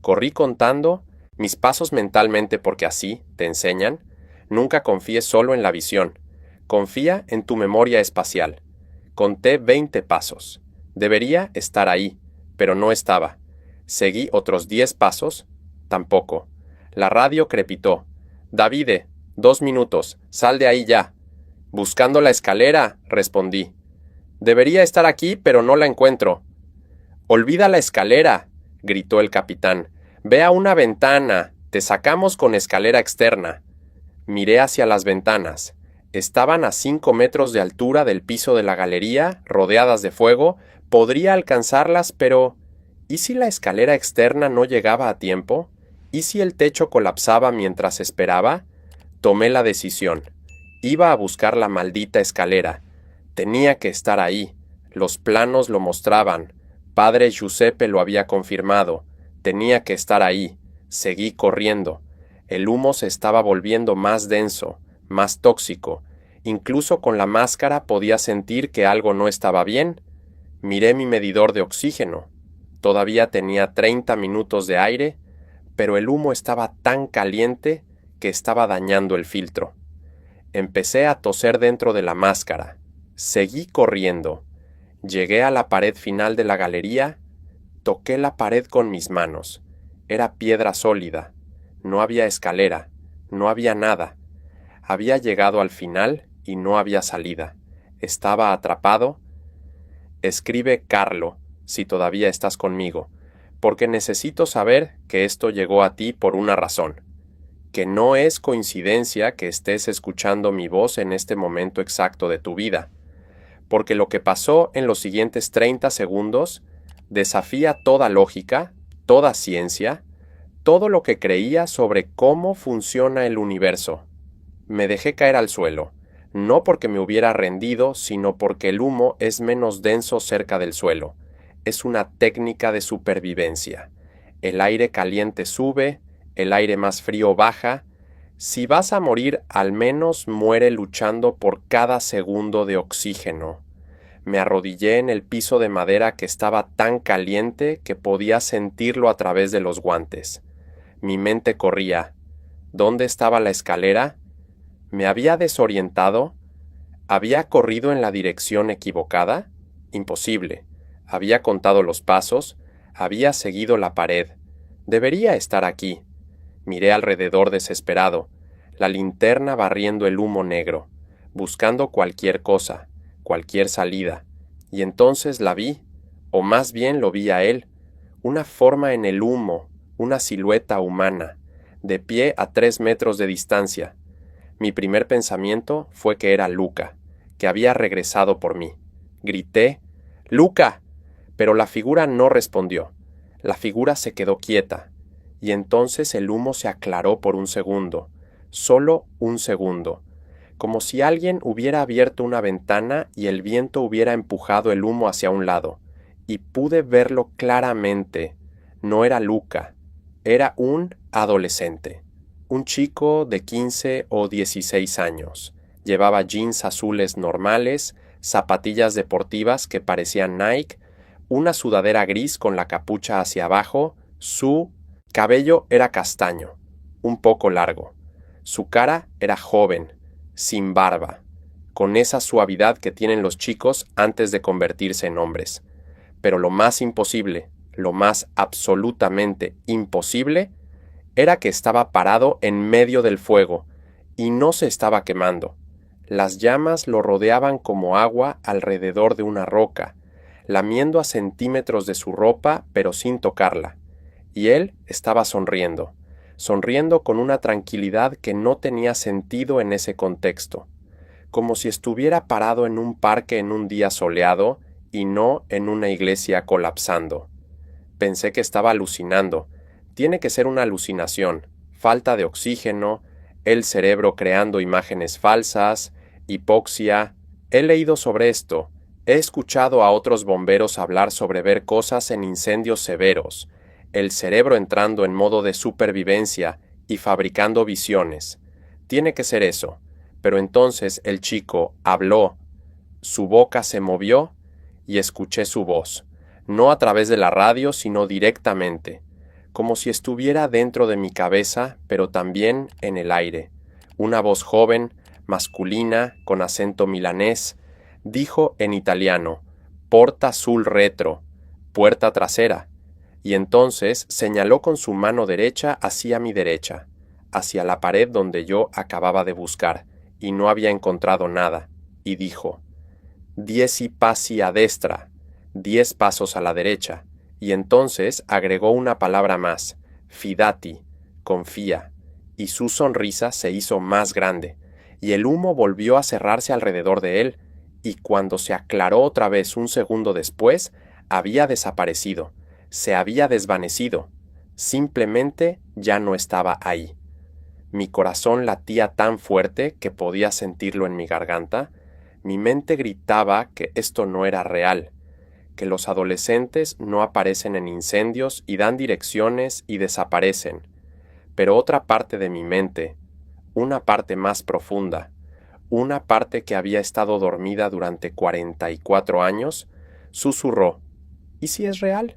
Corrí contando mis pasos mentalmente porque así, te enseñan, nunca confíes solo en la visión. Confía en tu memoria espacial. Conté 20 pasos. Debería estar ahí, pero no estaba. Seguí otros 10 pasos. Tampoco. La radio crepitó. «Davide, 2 minutos. Sal de ahí ya». «Buscando la escalera», respondí. «Debería estar aquí, pero no la encuentro». «Olvida la escalera», gritó el capitán. «Ve a una ventana. Te sacamos con escalera externa». Miré hacia las ventanas. Estaban a 5 metros de altura del piso de la galería, rodeadas de fuego. Podría alcanzarlas, pero ¿y si la escalera externa no llegaba a tiempo? ¿Y si el techo colapsaba mientras esperaba? Tomé la decisión. Iba a buscar la maldita escalera. Tenía que estar ahí. Los planos lo mostraban. Padre Giuseppe lo había confirmado. Tenía que estar ahí. Seguí corriendo. El humo se estaba volviendo más denso, más tóxico. Incluso con la máscara podía sentir que algo no estaba bien. Miré mi medidor de oxígeno. Todavía tenía 30 minutos de aire, pero el humo estaba tan caliente que estaba dañando el filtro. Empecé a toser dentro de la máscara. Seguí corriendo. Llegué a la pared final de la galería. Toqué la pared con mis manos. Era piedra sólida. No había escalera. No había nada. Había llegado al final y no había salida. Estaba atrapado. Escribe Carlo, si todavía estás conmigo, porque necesito saber que esto llegó a ti por una razón. Que no es coincidencia que estés escuchando mi voz en este momento exacto de tu vida, porque lo que pasó en los siguientes 30 segundos desafía toda lógica, toda ciencia, todo lo que creía sobre cómo funciona el universo. Me dejé caer al suelo, no porque me hubiera rendido, sino porque el humo es menos denso cerca del suelo. Es una técnica de supervivencia. El aire caliente sube, el aire más frío baja. Si vas a morir, al menos muere luchando por cada segundo de oxígeno. Me arrodillé en el piso de madera que estaba tan caliente que podía sentirlo a través de los guantes. Mi mente corría. ¿Dónde estaba la escalera? ¿Me había desorientado? ¿Había corrido en la dirección equivocada? Imposible. Había contado los pasos, había seguido la pared. Debería estar aquí. Miré alrededor desesperado, la linterna barriendo el humo negro, buscando cualquier cosa, cualquier salida. Y entonces la vi, o más bien lo vi a él, una forma en el humo, una silueta humana, de pie a 3 metros de distancia. Mi primer pensamiento fue que era Luca, que había regresado por mí. Grité, ¡Luca! Pero la figura no respondió. La figura se quedó quieta, y entonces el humo se aclaró por un segundo, solo un segundo, como si alguien hubiera abierto una ventana y el viento hubiera empujado el humo hacia un lado, y pude verlo claramente. No era Luca, era un adolescente, un chico de 15 o 16 años. Llevaba jeans azules normales, zapatillas deportivas que parecían Nike, una sudadera gris con la capucha hacia abajo, su cabello era castaño, un poco largo. Su cara era joven, sin barba, con esa suavidad que tienen los chicos antes de convertirse en hombres. Pero lo más imposible, lo más absolutamente imposible, era que estaba parado en medio del fuego, y no se estaba quemando. Las llamas lo rodeaban como agua alrededor de una roca, lamiendo a centímetros de su ropa pero sin tocarla. Y él estaba sonriendo con una tranquilidad que no tenía sentido en ese contexto, como si estuviera parado en un parque en un día soleado y no en una iglesia colapsando. Pensé que estaba alucinando. Tiene que ser una alucinación, falta de oxígeno, el cerebro creando imágenes falsas, hipoxia. He leído sobre esto, he escuchado a otros bomberos hablar sobre ver cosas en incendios severos, el cerebro entrando en modo de supervivencia y fabricando visiones. Tiene que ser eso. Pero entonces el chico habló, su boca se movió y escuché su voz, no a través de la radio, sino directamente, como si estuviera dentro de mi cabeza, pero también en el aire. Una voz joven, masculina, con acento milanés, dijo en italiano, «Porta sul retro», puerta trasera, y entonces señaló con su mano derecha hacia mi derecha, hacia la pared donde yo acababa de buscar, y no había encontrado nada, y dijo, 10 passi a destra, 10 pasos a la derecha, y entonces agregó una palabra más, fidati, confía, y su sonrisa se hizo más grande, y el humo volvió a cerrarse alrededor de él, y cuando se aclaró otra vez un segundo después, había desaparecido, se había desvanecido, simplemente ya no estaba ahí. Mi corazón latía tan fuerte que podía sentirlo en mi garganta. Mi mente gritaba que esto no era real, que los adolescentes no aparecen en incendios y dan direcciones y desaparecen. Pero otra parte de mi mente, una parte más profunda, una parte que había estado dormida durante 44 años, susurró, ¿y si es real?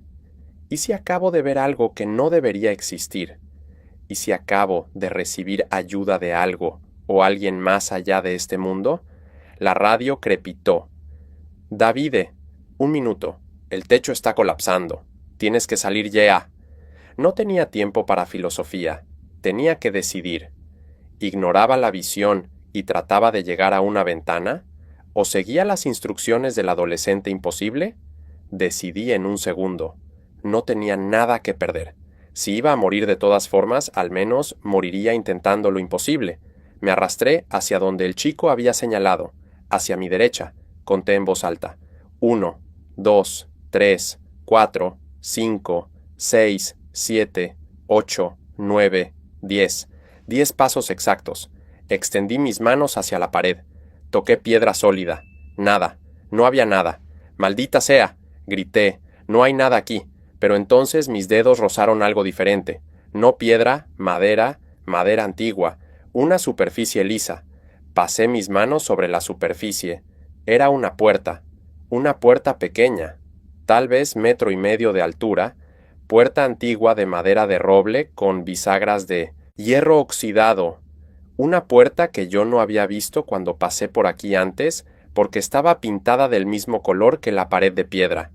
¿Y si acabo de ver algo que no debería existir? ¿Y si acabo de recibir ayuda de algo o alguien más allá de este mundo? La radio crepitó. Davide, un minuto. El techo está colapsando. Tienes que salir ya. No tenía tiempo para filosofía. Tenía que decidir. ¿Ignoraba la visión y trataba de llegar a una ventana? ¿O seguía las instrucciones del adolescente imposible? Decidí en un segundo. No tenía nada que perder. Si iba a morir de todas formas, al menos moriría intentando lo imposible. Me arrastré hacia donde el chico había señalado, hacia mi derecha. Conté en voz alta. 1, 2, 3, 4, 5, 6, 7, 8, 9, 10. 10 pasos exactos. Extendí mis manos hacia la pared. Toqué piedra sólida. Nada. No había nada. ¡Maldita sea! Grité. No hay nada aquí. Pero entonces mis dedos rozaron algo diferente. No piedra, madera antigua, una superficie lisa. Pasé mis manos sobre la superficie. Era una puerta pequeña, tal vez 1,5 metros de altura, puerta antigua de madera de roble con bisagras de hierro oxidado. Una puerta que yo no había visto cuando pasé por aquí antes, porque estaba pintada del mismo color que la pared de piedra,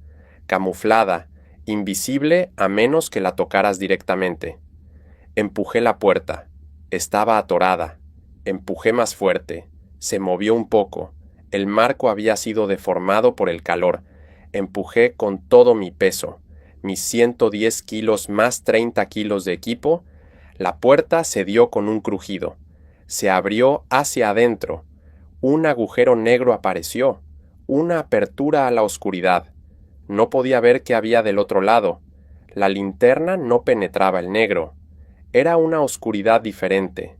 camuflada, invisible a menos que la tocaras directamente. Empujé la puerta. Estaba atorada. Empujé más fuerte. Se movió un poco. El marco había sido deformado por el calor. Empujé con todo mi peso, mis 110 kilos más 30 kilos de equipo. La puerta cedió con un crujido. Se abrió hacia adentro. Un agujero negro apareció, una apertura a la oscuridad. No podía ver qué había del otro lado. La linterna no penetraba el negro. Era una oscuridad diferente,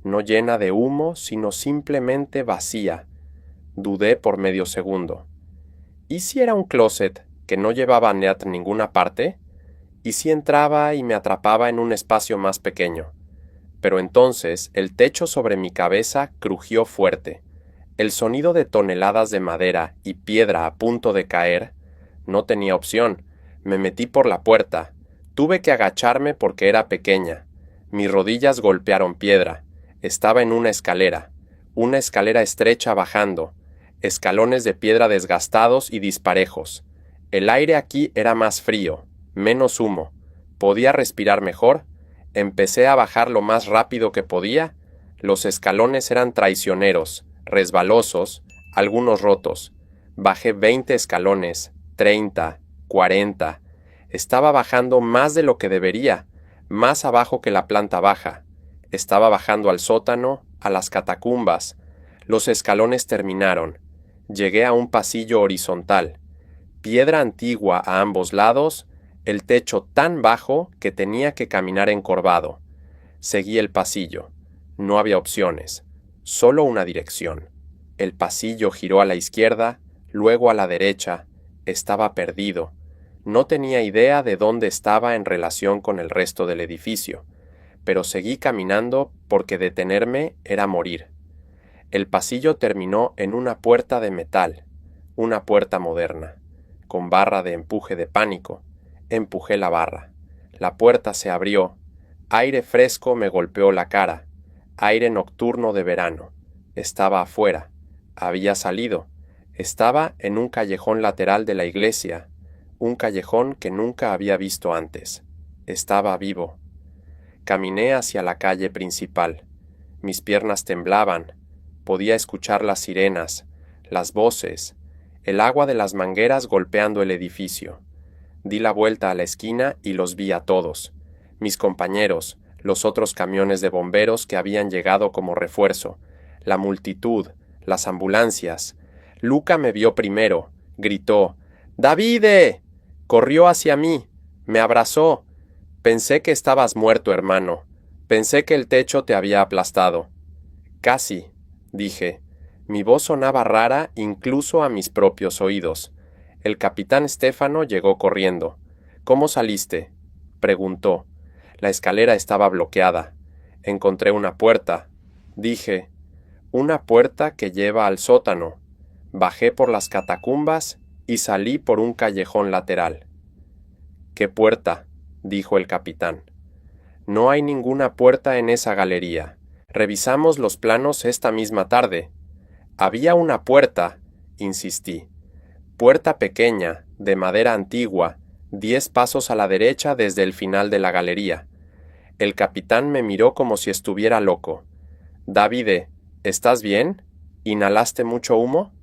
no llena de humo, sino simplemente vacía. Dudé por medio segundo. ¿Y si era un closet que no llevaba a Ned a ninguna parte? ¿Y si entraba y me atrapaba en un espacio más pequeño? Pero entonces el techo sobre mi cabeza crujió fuerte. El sonido de toneladas de madera y piedra a punto de caer. No tenía opción. Me metí por la puerta. Tuve que agacharme porque era pequeña. Mis rodillas golpearon piedra. Estaba en una escalera estrecha bajando, escalones de piedra desgastados y disparejos. El aire aquí era más frío, menos humo. Podía respirar mejor. Empecé a bajar lo más rápido que podía. Los escalones eran traicioneros, resbalosos, algunos rotos. Bajé 20 escalones, 30, 40. Estaba bajando más de lo que debería, más abajo que la planta baja. Estaba bajando al sótano, a las catacumbas. Los escalones terminaron. Llegué a un pasillo horizontal. Piedra antigua a ambos lados, el techo tan bajo que tenía que caminar encorvado. Seguí el pasillo. No había opciones, solo una dirección. El pasillo giró a la izquierda, luego a la derecha. Estaba perdido. No tenía idea de dónde estaba en relación con el resto del edificio, pero seguí caminando porque detenerme era morir. El pasillo terminó en una puerta de metal, una puerta moderna, con barra de empuje de pánico. Empujé la barra. La puerta se abrió. Aire fresco me golpeó la cara. Aire nocturno de verano. Estaba afuera. Había salido. Estaba en un callejón lateral de la iglesia, un callejón que nunca había visto antes. Estaba vivo. Caminé hacia la calle principal. Mis piernas temblaban. Podía escuchar las sirenas, las voces, el agua de las mangueras golpeando el edificio. Di la vuelta a la esquina y los vi a todos. Mis compañeros, los otros camiones de bomberos que habían llegado como refuerzo, la multitud, las ambulancias. Luca me vio primero, gritó: «¡Davide!». Corrió hacia mí, me abrazó. Pensé que estabas muerto, hermano. Pensé que el techo te había aplastado. Casi, dije. Mi voz sonaba rara incluso a mis propios oídos. El capitán Stefano llegó corriendo. «¿Cómo saliste?», preguntó. La escalera estaba bloqueada. Encontré una puerta. Dije: «Una puerta que lleva al sótano». Bajé por las catacumbas y salí por un callejón lateral. «¿Qué puerta?», dijo el capitán. «No hay ninguna puerta en esa galería. Revisamos los planos esta misma tarde». «Había una puerta», insistí. «Puerta pequeña, de madera antigua, 10 pasos a la derecha desde el final de la galería». El capitán me miró como si estuviera loco. «Davide, ¿estás bien? ¿Inhalaste mucho humo?».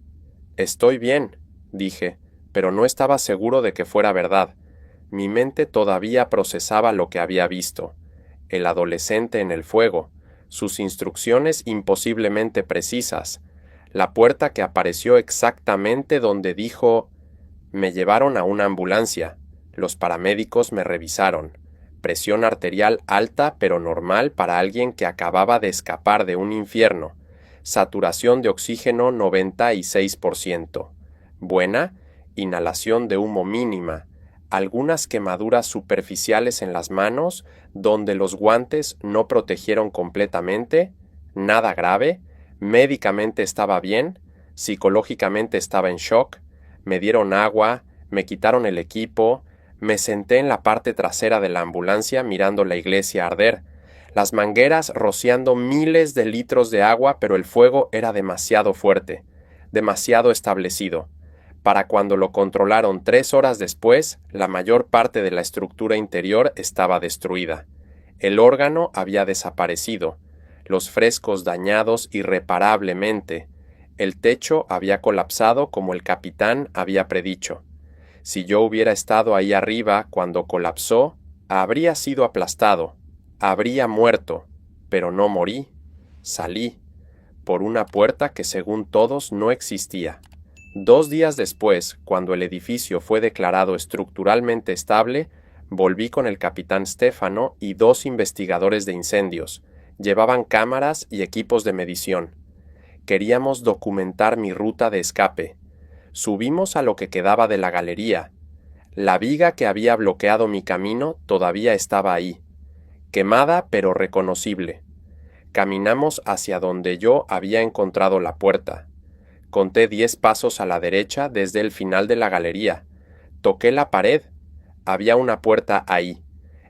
«Estoy bien», dije, pero no estaba seguro de que fuera verdad. Mi mente todavía procesaba lo que había visto. El adolescente en el fuego, sus instrucciones imposiblemente precisas, la puerta que apareció exactamente donde dijo. Me llevaron a una ambulancia. Los paramédicos me revisaron. Presión arterial alta pero normal para alguien que acababa de escapar de un infierno. Saturación de oxígeno 96%. Buena, inhalación de humo mínima. Algunas quemaduras superficiales en las manos donde los guantes no protegieron completamente. Nada grave. Médicamente estaba bien. Psicológicamente estaba en shock. Me dieron agua, me quitaron el equipo. Me senté en la parte trasera de la ambulancia mirando la iglesia arder. Las mangueras rociando miles de litros de agua, pero el fuego era demasiado fuerte, demasiado establecido. Para cuando lo controlaron 3 horas después, la mayor parte de la estructura interior estaba destruida. El órgano había desaparecido, los frescos dañados irreparablemente. El techo había colapsado como el capitán había predicho. Si yo hubiera estado ahí arriba cuando colapsó, habría sido aplastado, habría muerto, pero no morí. Salí. por una puerta que según todos no existía. 2 días después, cuando el edificio fue declarado estructuralmente estable, volví con el capitán Stefano y 2 investigadores de incendios. Llevaban cámaras y equipos de medición. Queríamos documentar mi ruta de escape. Subimos a lo que quedaba de la galería. La viga que había bloqueado mi camino todavía estaba ahí, quemada pero reconocible. Caminamos hacia donde yo había encontrado la puerta. Conté 10 pasos a la derecha desde el final de la galería. Toqué la pared. Había una puerta ahí,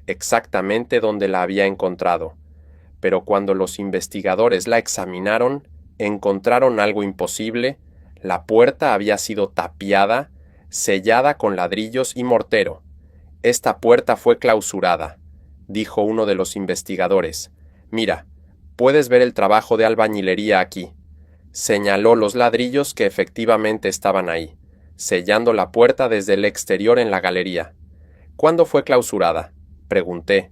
exactamente donde la había encontrado. Pero cuando los investigadores la examinaron, encontraron algo imposible. La puerta había sido tapiada, sellada con ladrillos y mortero. Esta puerta fue clausurada, dijo uno de los investigadores. Mira, puedes ver el trabajo de albañilería aquí. Señaló los ladrillos que efectivamente estaban ahí, sellando la puerta desde el exterior en la galería. ¿Cuándo fue clausurada?, pregunté.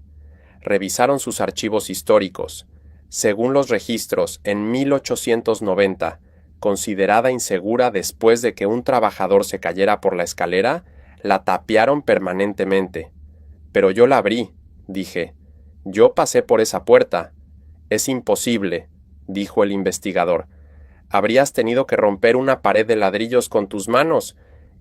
Revisaron sus archivos históricos. Según los registros, en 1890, considerada insegura después de que un trabajador se cayera por la escalera, la tapiaron permanentemente. Pero yo la abrí, dije. Yo pasé por esa puerta. Es imposible, dijo el investigador. Habrías tenido que romper una pared de ladrillos con tus manos,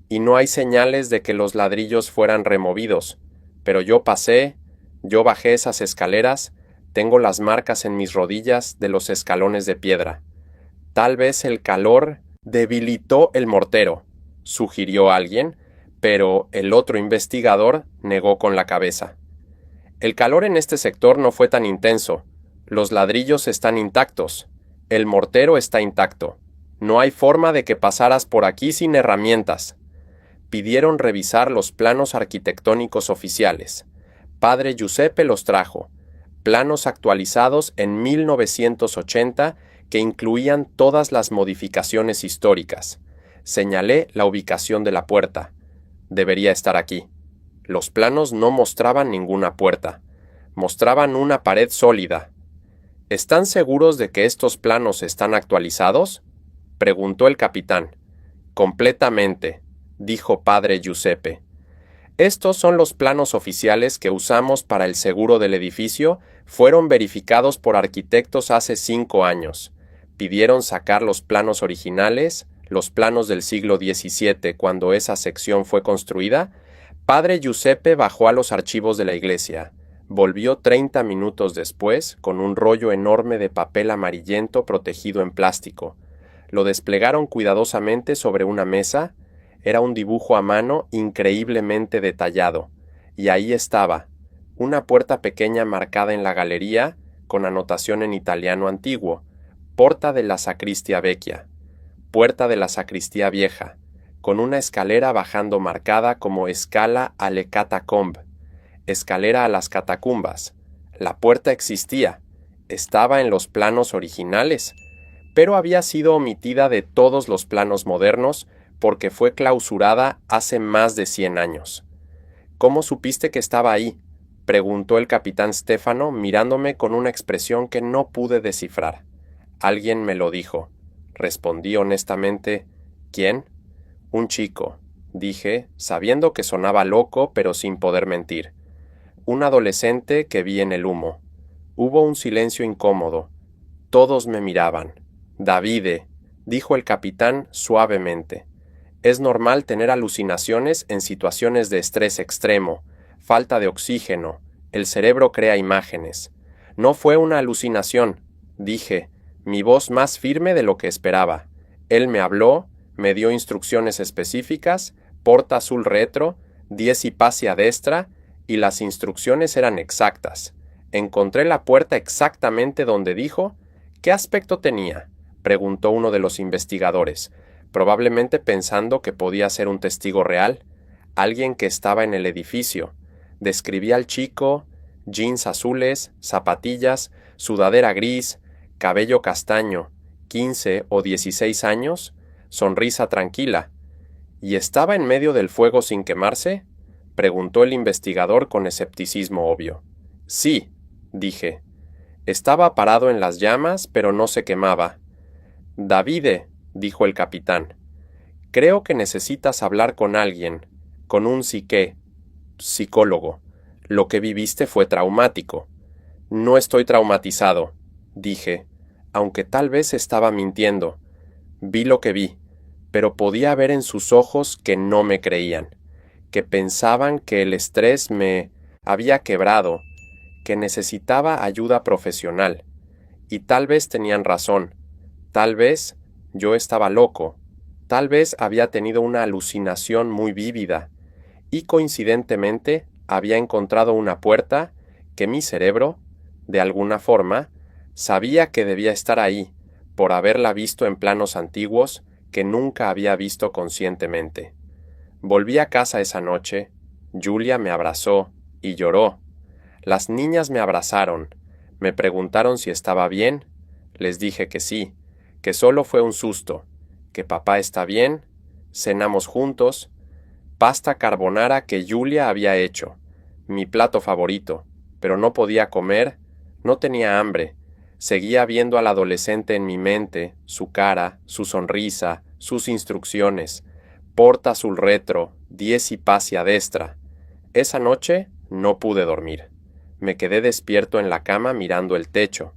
y no hay señales de que los ladrillos fueran removidos. Pero yo bajé esas escaleras, tengo las marcas en mis rodillas de los escalones de piedra. Tal vez el calor debilitó el mortero, sugirió alguien, pero el otro investigador negó con la cabeza. El calor en este sector no fue tan intenso. Los ladrillos están intactos. El mortero está intacto. No hay forma de que pasaras por aquí sin herramientas. Pidieron revisar los planos arquitectónicos oficiales. Padre Giuseppe los trajo. Planos actualizados en 1980 que incluían todas las modificaciones históricas. Señalé la ubicación de la puerta. Debería estar aquí. Los planos no mostraban ninguna puerta. Mostraban una pared sólida. ¿Están seguros de que estos planos están actualizados?, preguntó el capitán. Completamente, dijo Padre Giuseppe. Estos son los planos oficiales que usamos para el seguro del edificio. Fueron verificados por arquitectos hace 5 años. Pidieron sacar los planos originales, los planos del siglo XVII cuando esa sección fue construida. Padre Giuseppe bajó a los archivos de la iglesia. Volvió 30 minutos después con un rollo enorme de papel amarillento protegido en plástico. Lo desplegaron cuidadosamente sobre una mesa. Era un dibujo a mano increíblemente detallado. Y ahí estaba, una puerta pequeña marcada en la galería, con anotación en italiano antiguo, Porta della Sacristia Vecchia, Puerta de la Sacristía Vieja, con una escalera bajando marcada como Scala alle Catacombe, escalera a las catacumbas. La puerta existía, estaba en los planos originales, pero había sido omitida de todos los planos modernos porque fue clausurada hace más de 100 años. ¿Cómo supiste que estaba ahí?, preguntó el capitán Stefano mirándome con una expresión que no pude descifrar. Alguien me lo dijo. Respondí honestamente. ¿Quién? Un chico, dije, sabiendo que sonaba loco pero sin poder mentir. Un adolescente que vi en el humo. Hubo un silencio incómodo. Todos me miraban. Davide, dijo el capitán suavemente. Es normal tener alucinaciones en situaciones de estrés extremo, falta de oxígeno, el cerebro crea imágenes. No fue una alucinación, dije, mi voz más firme de lo que esperaba. Él me habló, me dio instrucciones específicas, porta sul retro, 10 y passi a destra, y las instrucciones eran exactas. Encontré la puerta exactamente donde dijo. ¿Qué aspecto tenía?, preguntó uno de los investigadores, probablemente pensando que podía ser un testigo real, alguien que estaba en el edificio. Describí al chico, jeans azules, zapatillas, sudadera gris, cabello castaño, 15 o 16 años, sonrisa tranquila. ¿Y estaba en medio del fuego sin quemarse?, preguntó el investigador con escepticismo obvio. Sí, dije. Estaba parado en las llamas, pero no se quemaba. Davide, dijo el capitán, creo que necesitas hablar con alguien, con un psicólogo. Lo que viviste fue traumático. No estoy traumatizado, dije, aunque tal vez estaba mintiendo. Vi lo que vi, pero podía ver en sus ojos que no me creían, que pensaban que el estrés me había quebrado, que necesitaba ayuda profesional. Y tal vez tenían razón, tal vez yo estaba loco, tal vez había tenido una alucinación muy vívida, y coincidentemente había encontrado una puerta que mi cerebro, de alguna forma, sabía que debía estar ahí, por haberla visto en planos antiguos que nunca había visto conscientemente. Volví a casa esa noche, Julia me abrazó y lloró. Las niñas me abrazaron, me preguntaron si estaba bien, les dije que sí, que solo fue un susto, que papá está bien, cenamos juntos, pasta carbonara que Julia había hecho, mi plato favorito, pero no podía comer, no tenía hambre, seguía viendo al adolescente en mi mente, su cara, su sonrisa, sus instrucciones, porta sul retro, 10 passi a destra. Esa noche no pude dormir. Me quedé despierto en la cama mirando el techo.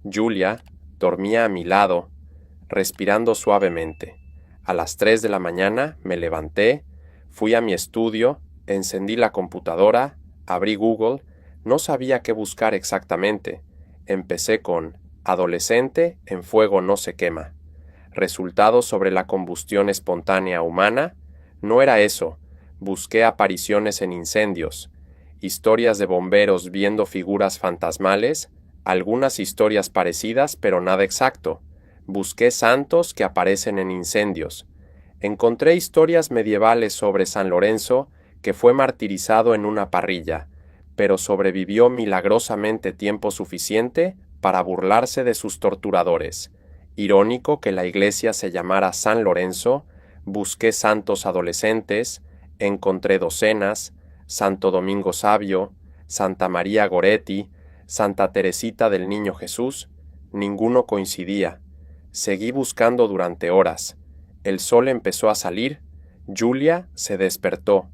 Julia dormía a mi lado, respirando suavemente. A las 3 de la mañana me levanté, fui a mi estudio, encendí la computadora, abrí Google, no sabía qué buscar exactamente. Empecé con adolescente en fuego no se quema. Resultados sobre la combustión espontánea humana. No era eso. Busqué apariciones en incendios, historias de bomberos viendo figuras fantasmales, algunas historias parecidas pero nada exacto. Busqué santos que aparecen en incendios. Encontré historias medievales sobre San Lorenzo, que fue martirizado en una parrilla, pero sobrevivió milagrosamente tiempo suficiente para burlarse de sus torturadores. Irónico que la iglesia se llamara San Lorenzo. Busqué santos adolescentes, encontré docenas, Santo Domingo Sabio, Santa María Goretti, Santa Teresita del Niño Jesús, ninguno coincidía. Seguí buscando durante horas. El sol empezó a salir, Julia se despertó,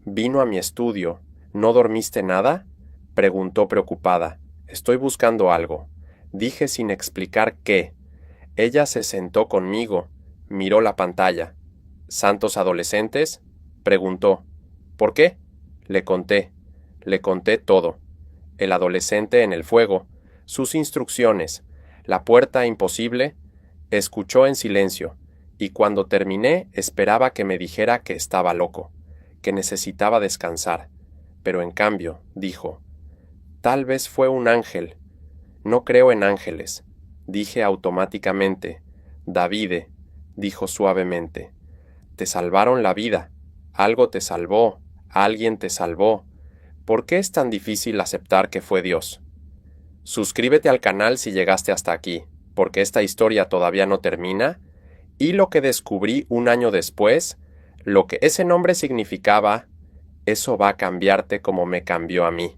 vino a mi estudio. ¿No dormiste nada?, preguntó preocupada. Estoy buscando algo. Dije sin explicar qué. Ella se sentó conmigo, miró la pantalla. ¿Santos adolescentes?, preguntó. ¿Por qué? Le conté todo. El adolescente en el fuego, sus instrucciones, la puerta imposible. Escuchó en silencio, y cuando terminé esperaba que me dijera que estaba loco, que necesitaba descansar. Pero en cambio, dijo, tal vez fue un ángel. No creo en ángeles. Dije automáticamente. Davide, dijo suavemente. Te salvaron la vida. Algo te salvó. Alguien te salvó. ¿Por qué es tan difícil aceptar que fue Dios? Suscríbete al canal si llegaste hasta aquí, porque esta historia todavía no termina, y lo que descubrí un año después, lo que ese nombre significaba, eso va a cambiarte como me cambió a mí.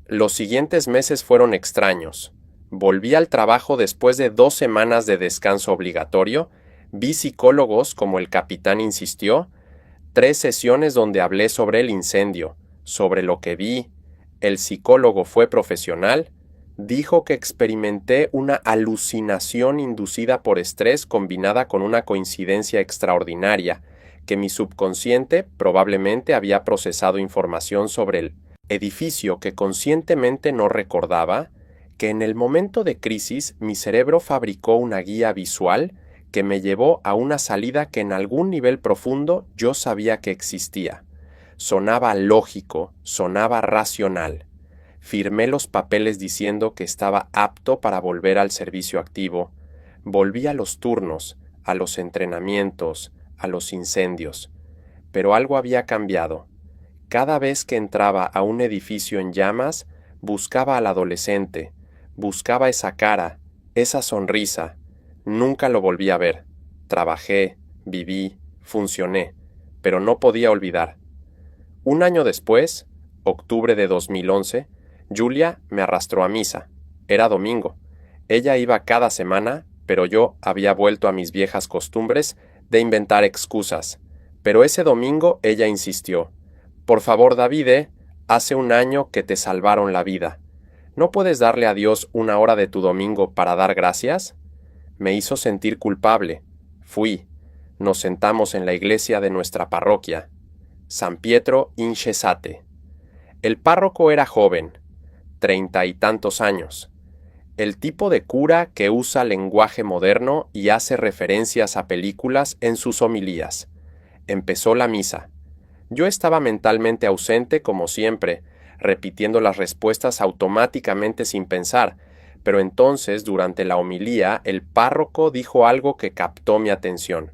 Los siguientes meses fueron extraños. Volví al trabajo después de 2 semanas de descanso obligatorio, vi psicólogos como el capitán insistió, 3 sesiones donde hablé sobre el incendio, sobre lo que vi. El psicólogo fue profesional, dijo que experimenté una alucinación inducida por estrés combinada con una coincidencia extraordinaria, que mi subconsciente probablemente había procesado información sobre el edificio que conscientemente no recordaba, que en el momento de crisis mi cerebro fabricó una guía visual que me llevó a una salida que en algún nivel profundo yo sabía que existía. Sonaba lógico, sonaba racional. Firmé los papeles diciendo que estaba apto para volver al servicio activo. Volví a los turnos, a los entrenamientos, a los incendios. Pero algo había cambiado. Cada vez que entraba a un edificio en llamas, buscaba al adolescente, buscaba esa cara, esa sonrisa. Nunca lo volví a ver. Trabajé, viví, funcioné, pero no podía olvidar. Un año después, octubre de 2011, Julia me arrastró a misa. Era domingo. Ella iba cada semana, pero yo había vuelto a mis viejas costumbres de inventar excusas. Pero ese domingo ella insistió. Por favor, Davide, hace un año que te salvaron la vida. ¿No puedes darle a Dios una hora de tu domingo para dar gracias? Me hizo sentir culpable. Fui. Nos sentamos en la iglesia de nuestra parroquia, San Pietro in Cesate. El párroco era joven, 30 y tantos años. El tipo de cura que usa lenguaje moderno y hace referencias a películas en sus homilías. Empezó la misa. Yo estaba mentalmente ausente como siempre, repitiendo las respuestas automáticamente sin pensar, pero entonces, durante la homilía, el párroco dijo algo que captó mi atención.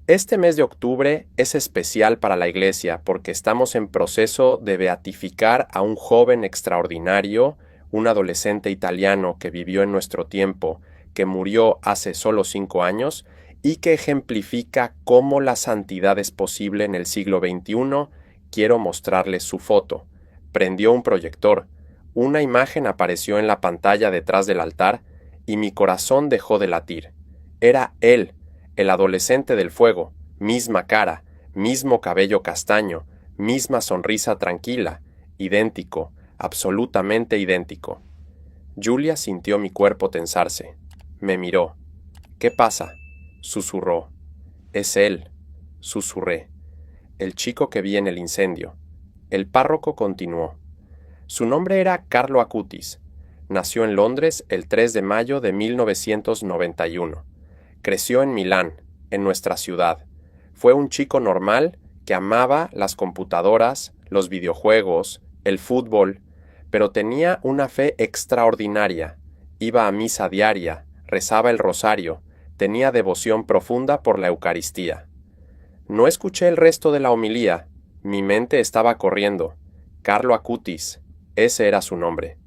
Este mes de octubre es especial para la Iglesia porque estamos en proceso de beatificar a un joven extraordinario, un adolescente italiano que vivió en nuestro tiempo, que murió hace solo 5 años y que ejemplifica cómo la santidad es posible en el siglo XXI. Quiero mostrarles su foto. Prendió un proyector, una imagen apareció en la pantalla detrás del altar y mi corazón dejó de latir. Era él, el adolescente del fuego, misma cara, mismo cabello castaño, misma sonrisa tranquila, idéntico, absolutamente idéntico. Julia sintió mi cuerpo tensarse. Me miró. ¿Qué pasa? Susurró. Es él, susurré. El chico que vi en el incendio. El párroco continuó. Su nombre era Carlo Acutis. Nació en Londres el 3 de mayo de 1991. Creció en Milán, en nuestra ciudad. Fue un chico normal que amaba las computadoras, los videojuegos, el fútbol, pero tenía una fe extraordinaria. Iba a misa diaria, rezaba el rosario, tenía devoción profunda por la Eucaristía. No escuché el resto de la homilía. Mi mente estaba corriendo. Carlo Acutis, ese era su nombre.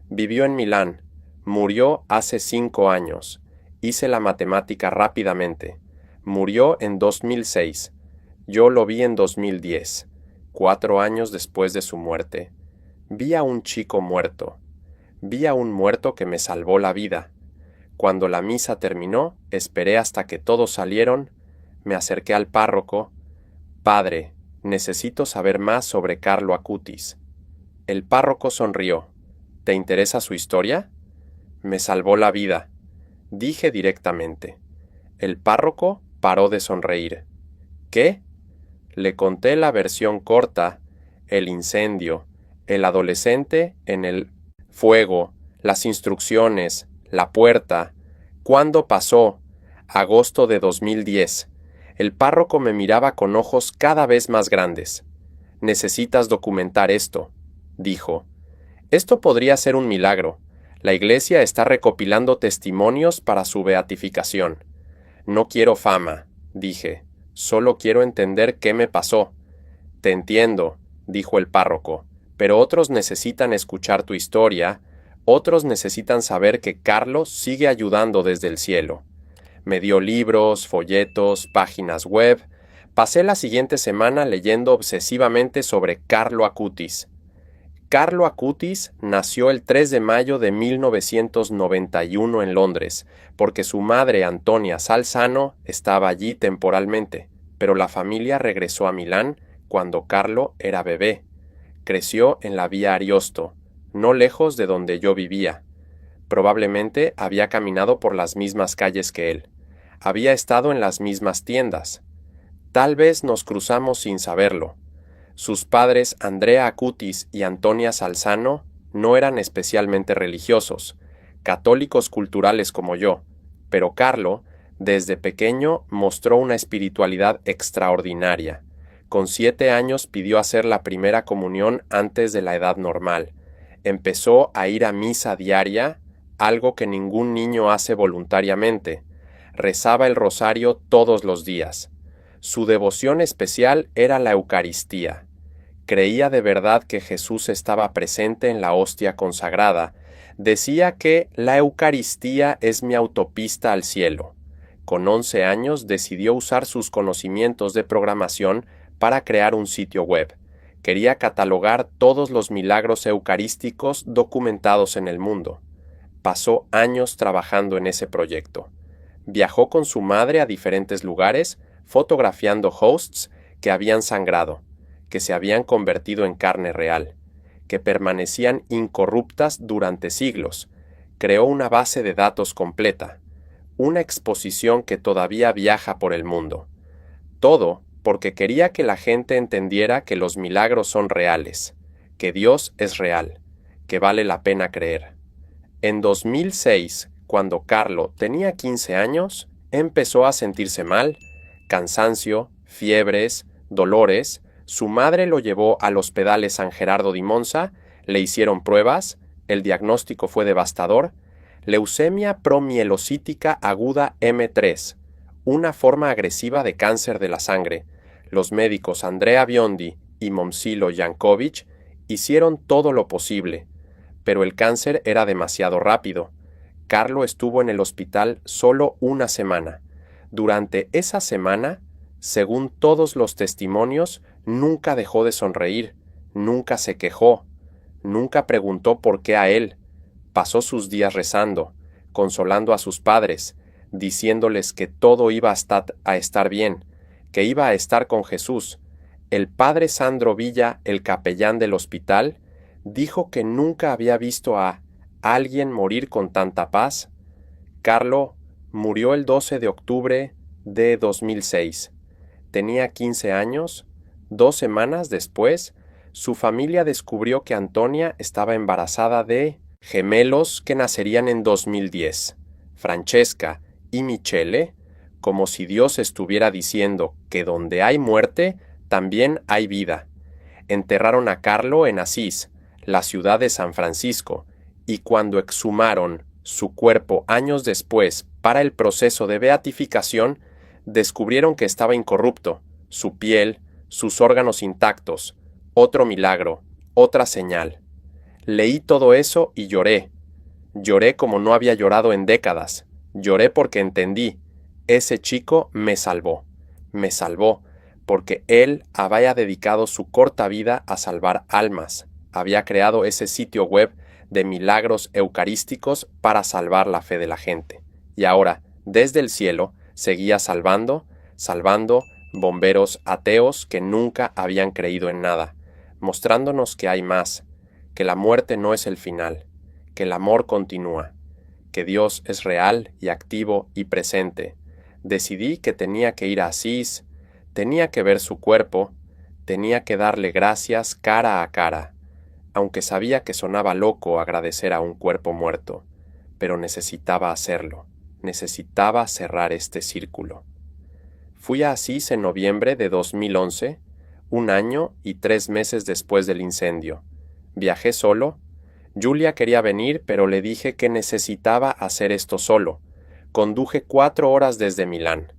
Vivió en Milán. Murió hace 5 años. Hice la matemática rápidamente. Murió en 2006. Yo lo vi en 2010, 4 años después de su muerte. Vi a un chico muerto. Vi a un muerto que me salvó la vida. Cuando la misa terminó, esperé hasta que todos salieron. Me acerqué al párroco. Padre, necesito saber más sobre Carlo Acutis. El párroco sonrió. ¿Te interesa su historia? Me salvó la vida, dije directamente. El párroco paró de sonreír. ¿Qué? Le conté la versión corta, el incendio, el adolescente en el fuego, las instrucciones, la puerta. ¿Cuándo pasó? Agosto de 2010. El párroco me miraba con ojos cada vez más grandes. Necesitas documentar esto, dijo. Esto podría ser un milagro. La Iglesia está recopilando testimonios para su beatificación. No quiero fama, dije. Solo quiero entender qué me pasó. Te entiendo, dijo el párroco, pero otros necesitan escuchar tu historia, otros necesitan saber que Carlos sigue ayudando desde el cielo. Me dio libros, folletos, páginas web. Pasé la siguiente semana leyendo obsesivamente sobre Carlo Acutis. Carlo Acutis nació el 3 de mayo de 1991 en Londres, porque su madre Antonia Salzano estaba allí temporalmente, pero la familia regresó a Milán cuando Carlo era bebé. Creció en la vía Ariosto, no lejos de donde yo vivía. Probablemente había caminado por las mismas calles que él. Había estado en las mismas tiendas. Tal vez nos cruzamos sin saberlo. Sus padres Andrea Acutis y Antonia Salzano no eran especialmente religiosos, católicos culturales como yo, pero Carlo, desde pequeño, mostró una espiritualidad extraordinaria. Con 7 años pidió hacer la primera comunión antes de la edad normal. Empezó a ir a misa diaria, algo que ningún niño hace voluntariamente. Rezaba el rosario todos los días. Su devoción especial era la Eucaristía. Creía de verdad que Jesús estaba presente en la hostia consagrada. Decía que la Eucaristía es mi autopista al cielo. Con 11 años decidió usar sus conocimientos de programación para crear un sitio web. Quería catalogar todos los milagros eucarísticos documentados en el mundo. Pasó años trabajando en ese proyecto. Viajó con su madre a diferentes lugares, fotografiando hosts que habían sangrado, que se habían convertido en carne real, que permanecían incorruptas durante siglos. Creó una base de datos completa, una exposición que todavía viaja por el mundo. Todo porque quería que la gente entendiera que los milagros son reales, que Dios es real, que vale la pena creer. En 2006, cuando Carlo tenía 15 años, empezó a sentirse mal, cansancio, fiebres, dolores. Su madre lo llevó al Hospedale San Gerardo di Monza, le hicieron pruebas, el diagnóstico fue devastador: leucemia promielocítica aguda M3, una forma agresiva de cáncer de la sangre. Los médicos Andrea Biondi y Momcilo Jankovic hicieron todo lo posible, pero el cáncer era demasiado rápido. Carlo estuvo en el hospital solo una semana. Durante esa semana, según todos los testimonios, nunca dejó de sonreír, nunca se quejó, nunca preguntó por qué a él. Pasó sus días rezando, consolando a sus padres, diciéndoles que todo iba a estar bien, que iba a estar con Jesús. El padre Sandro Villa, el capellán del hospital, dijo que nunca había visto a alguien morir con tanta paz. Carlo murió el 12 de octubre de 2006. Tenía 15 años. 2 semanas después, su familia descubrió que Antonia estaba embarazada de gemelos que nacerían en 2010. Francesca y Michele, como si Dios estuviera diciendo que donde hay muerte, también hay vida. Enterraron a Carlo en Asís, la ciudad de San Francisco, y cuando exhumaron su cuerpo años después para el proceso de beatificación, descubrieron que estaba incorrupto, su piel, sus órganos intactos. Otro milagro, otra señal. Leí todo eso y lloré. Lloré como no había llorado en décadas. Lloré porque entendí. Ese chico me salvó. Me salvó porque él había dedicado su corta vida a salvar almas. Había creado ese sitio web de milagros eucarísticos para salvar la fe de la gente. Y ahora, desde el cielo, seguía salvando bomberos ateos que nunca habían creído en nada, mostrándonos que hay más, que la muerte no es el final, que el amor continúa, que Dios es real y activo y presente. Decidí que tenía que ir a Asís, tenía que ver su cuerpo, tenía que darle gracias cara a cara, aunque sabía que sonaba loco agradecer a un cuerpo muerto, pero necesitaba hacerlo, necesitaba cerrar este círculo. Fui a Asís en noviembre de 2011, 1 año y 3 meses después del incendio. Viajé solo. Julia quería venir, pero le dije que necesitaba hacer esto solo. Conduje 4 horas desde Milán.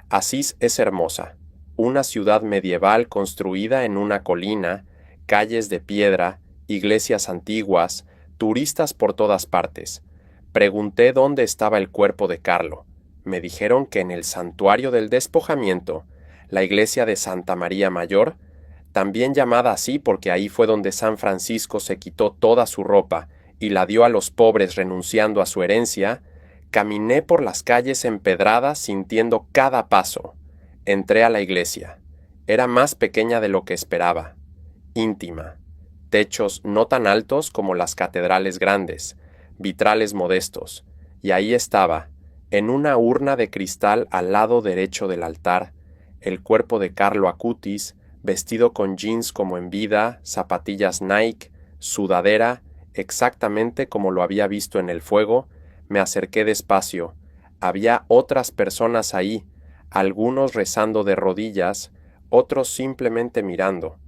Asís es hermosa, una ciudad medieval construida en una colina, calles de piedra, iglesias antiguas, turistas por todas partes. Pregunté dónde estaba el cuerpo de Carlo. Me dijeron que en el Santuario del Despojamiento, la iglesia de Santa María Mayor, también llamada así porque ahí fue donde San Francisco se quitó toda su ropa y la dio a los pobres renunciando a su herencia. Caminé por las calles empedradas sintiendo cada paso. Entré a la iglesia. Era más pequeña de lo que esperaba. Íntima. Techos no tan altos como las catedrales grandes, vitrales modestos. Y ahí estaba, en una urna de cristal al lado derecho del altar, el cuerpo de Carlo Acutis, vestido con jeans como en vida, zapatillas Nike, sudadera, exactamente como lo había visto en el fuego. Me acerqué despacio. Había otras personas ahí, algunos rezando de rodillas, otros simplemente mirando.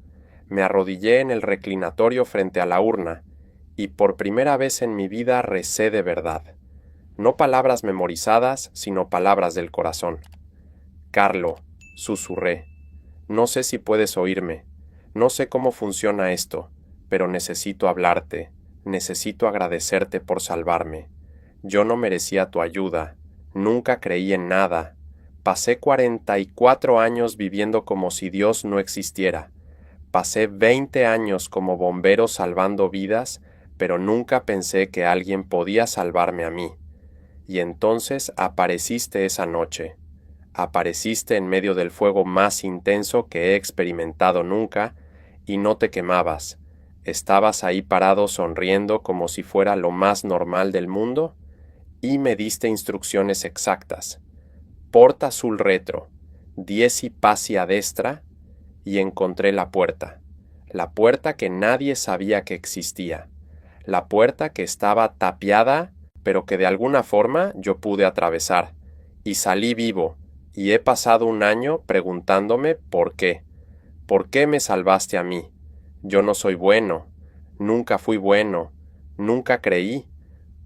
Me arrodillé en el reclinatorio frente a la urna, y por primera vez en mi vida recé de verdad. No palabras memorizadas, sino palabras del corazón. Carlo, susurré, no sé si puedes oírme, no sé cómo funciona esto, pero necesito hablarte, necesito agradecerte por salvarme. Yo no merecía tu ayuda, nunca creí en nada. Pasé 44 años viviendo como si Dios no existiera. Pasé 20 años como bombero salvando vidas, pero nunca pensé que alguien podía salvarme a mí. y entonces apareciste esa noche. Apareciste en medio del fuego más intenso que he experimentado nunca, y no te quemabas. Estabas ahí parado sonriendo como si fuera lo más normal del mundo, y me diste instrucciones exactas. Porta sul retro, 10 passi a destra, y encontré la puerta que nadie sabía que existía, la puerta que estaba tapiada, pero que de alguna forma yo pude atravesar, y salí vivo, y he pasado un año preguntándome por qué. ¿Por qué me salvaste a mí? Yo no soy bueno, nunca fui bueno, nunca creí.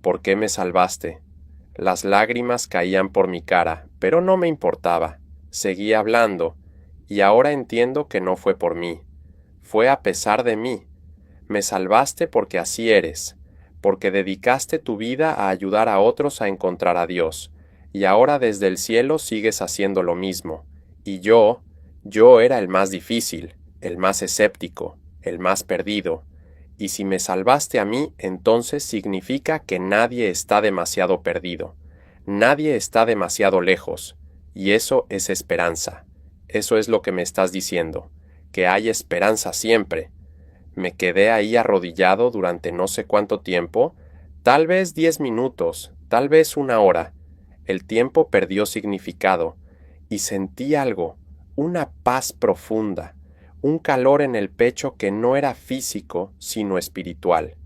¿Por qué me salvaste? Las lágrimas caían por mi cara, pero no me importaba. Seguí hablando, y ahora entiendo que no fue por mí. Fue a pesar de mí. Me salvaste porque así eres, porque dedicaste tu vida a ayudar a otros a encontrar a Dios, y ahora desde el cielo sigues haciendo lo mismo. Y yo era el más difícil, el más escéptico, el más perdido. Y si me salvaste a mí, entonces significa que nadie está demasiado perdido. Nadie está demasiado lejos. Y eso es esperanza. Eso es lo que me estás diciendo, que hay esperanza siempre. Me quedé ahí arrodillado durante no sé cuánto tiempo, tal vez 10 minutos, tal vez una hora. El tiempo perdió significado, y sentí algo, una paz profunda, un calor en el pecho que no era físico, sino espiritual,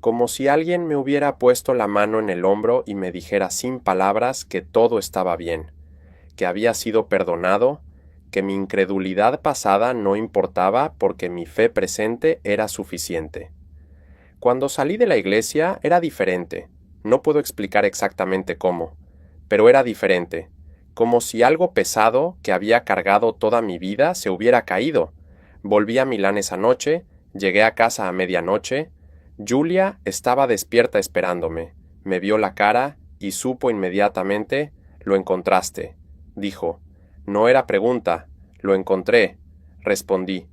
como si alguien me hubiera puesto la mano en el hombro y me dijera sin palabras que todo estaba bien, que había sido perdonado, que mi incredulidad pasada no importaba porque mi fe presente era suficiente. Cuando salí de la iglesia era diferente, no puedo explicar exactamente cómo, pero era diferente, como si algo pesado que había cargado toda mi vida se hubiera caído. Volví a Milán esa noche, llegué a casa a medianoche. Julia estaba despierta esperándome, me vio la cara y supo inmediatamente: «Lo encontraste», dijo. No era pregunta, lo encontré, respondí.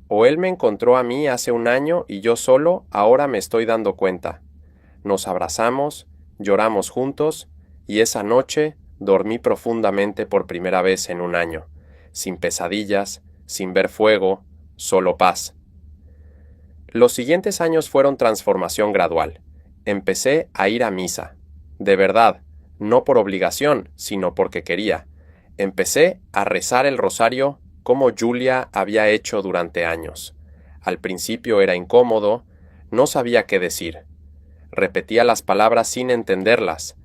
O él me encontró a mí hace un año y yo solo ahora me estoy dando cuenta. Nos abrazamos, lloramos juntos, y esa noche dormí profundamente por primera vez en un año, sin pesadillas, sin ver fuego, solo paz. Los siguientes años fueron transformación gradual. Empecé a ir a misa. De verdad, no por obligación, sino porque quería. Empecé a rezar el rosario como Julia había hecho durante años. Al principio era incómodo, no sabía qué decir. Repetía las palabras sin entenderlas,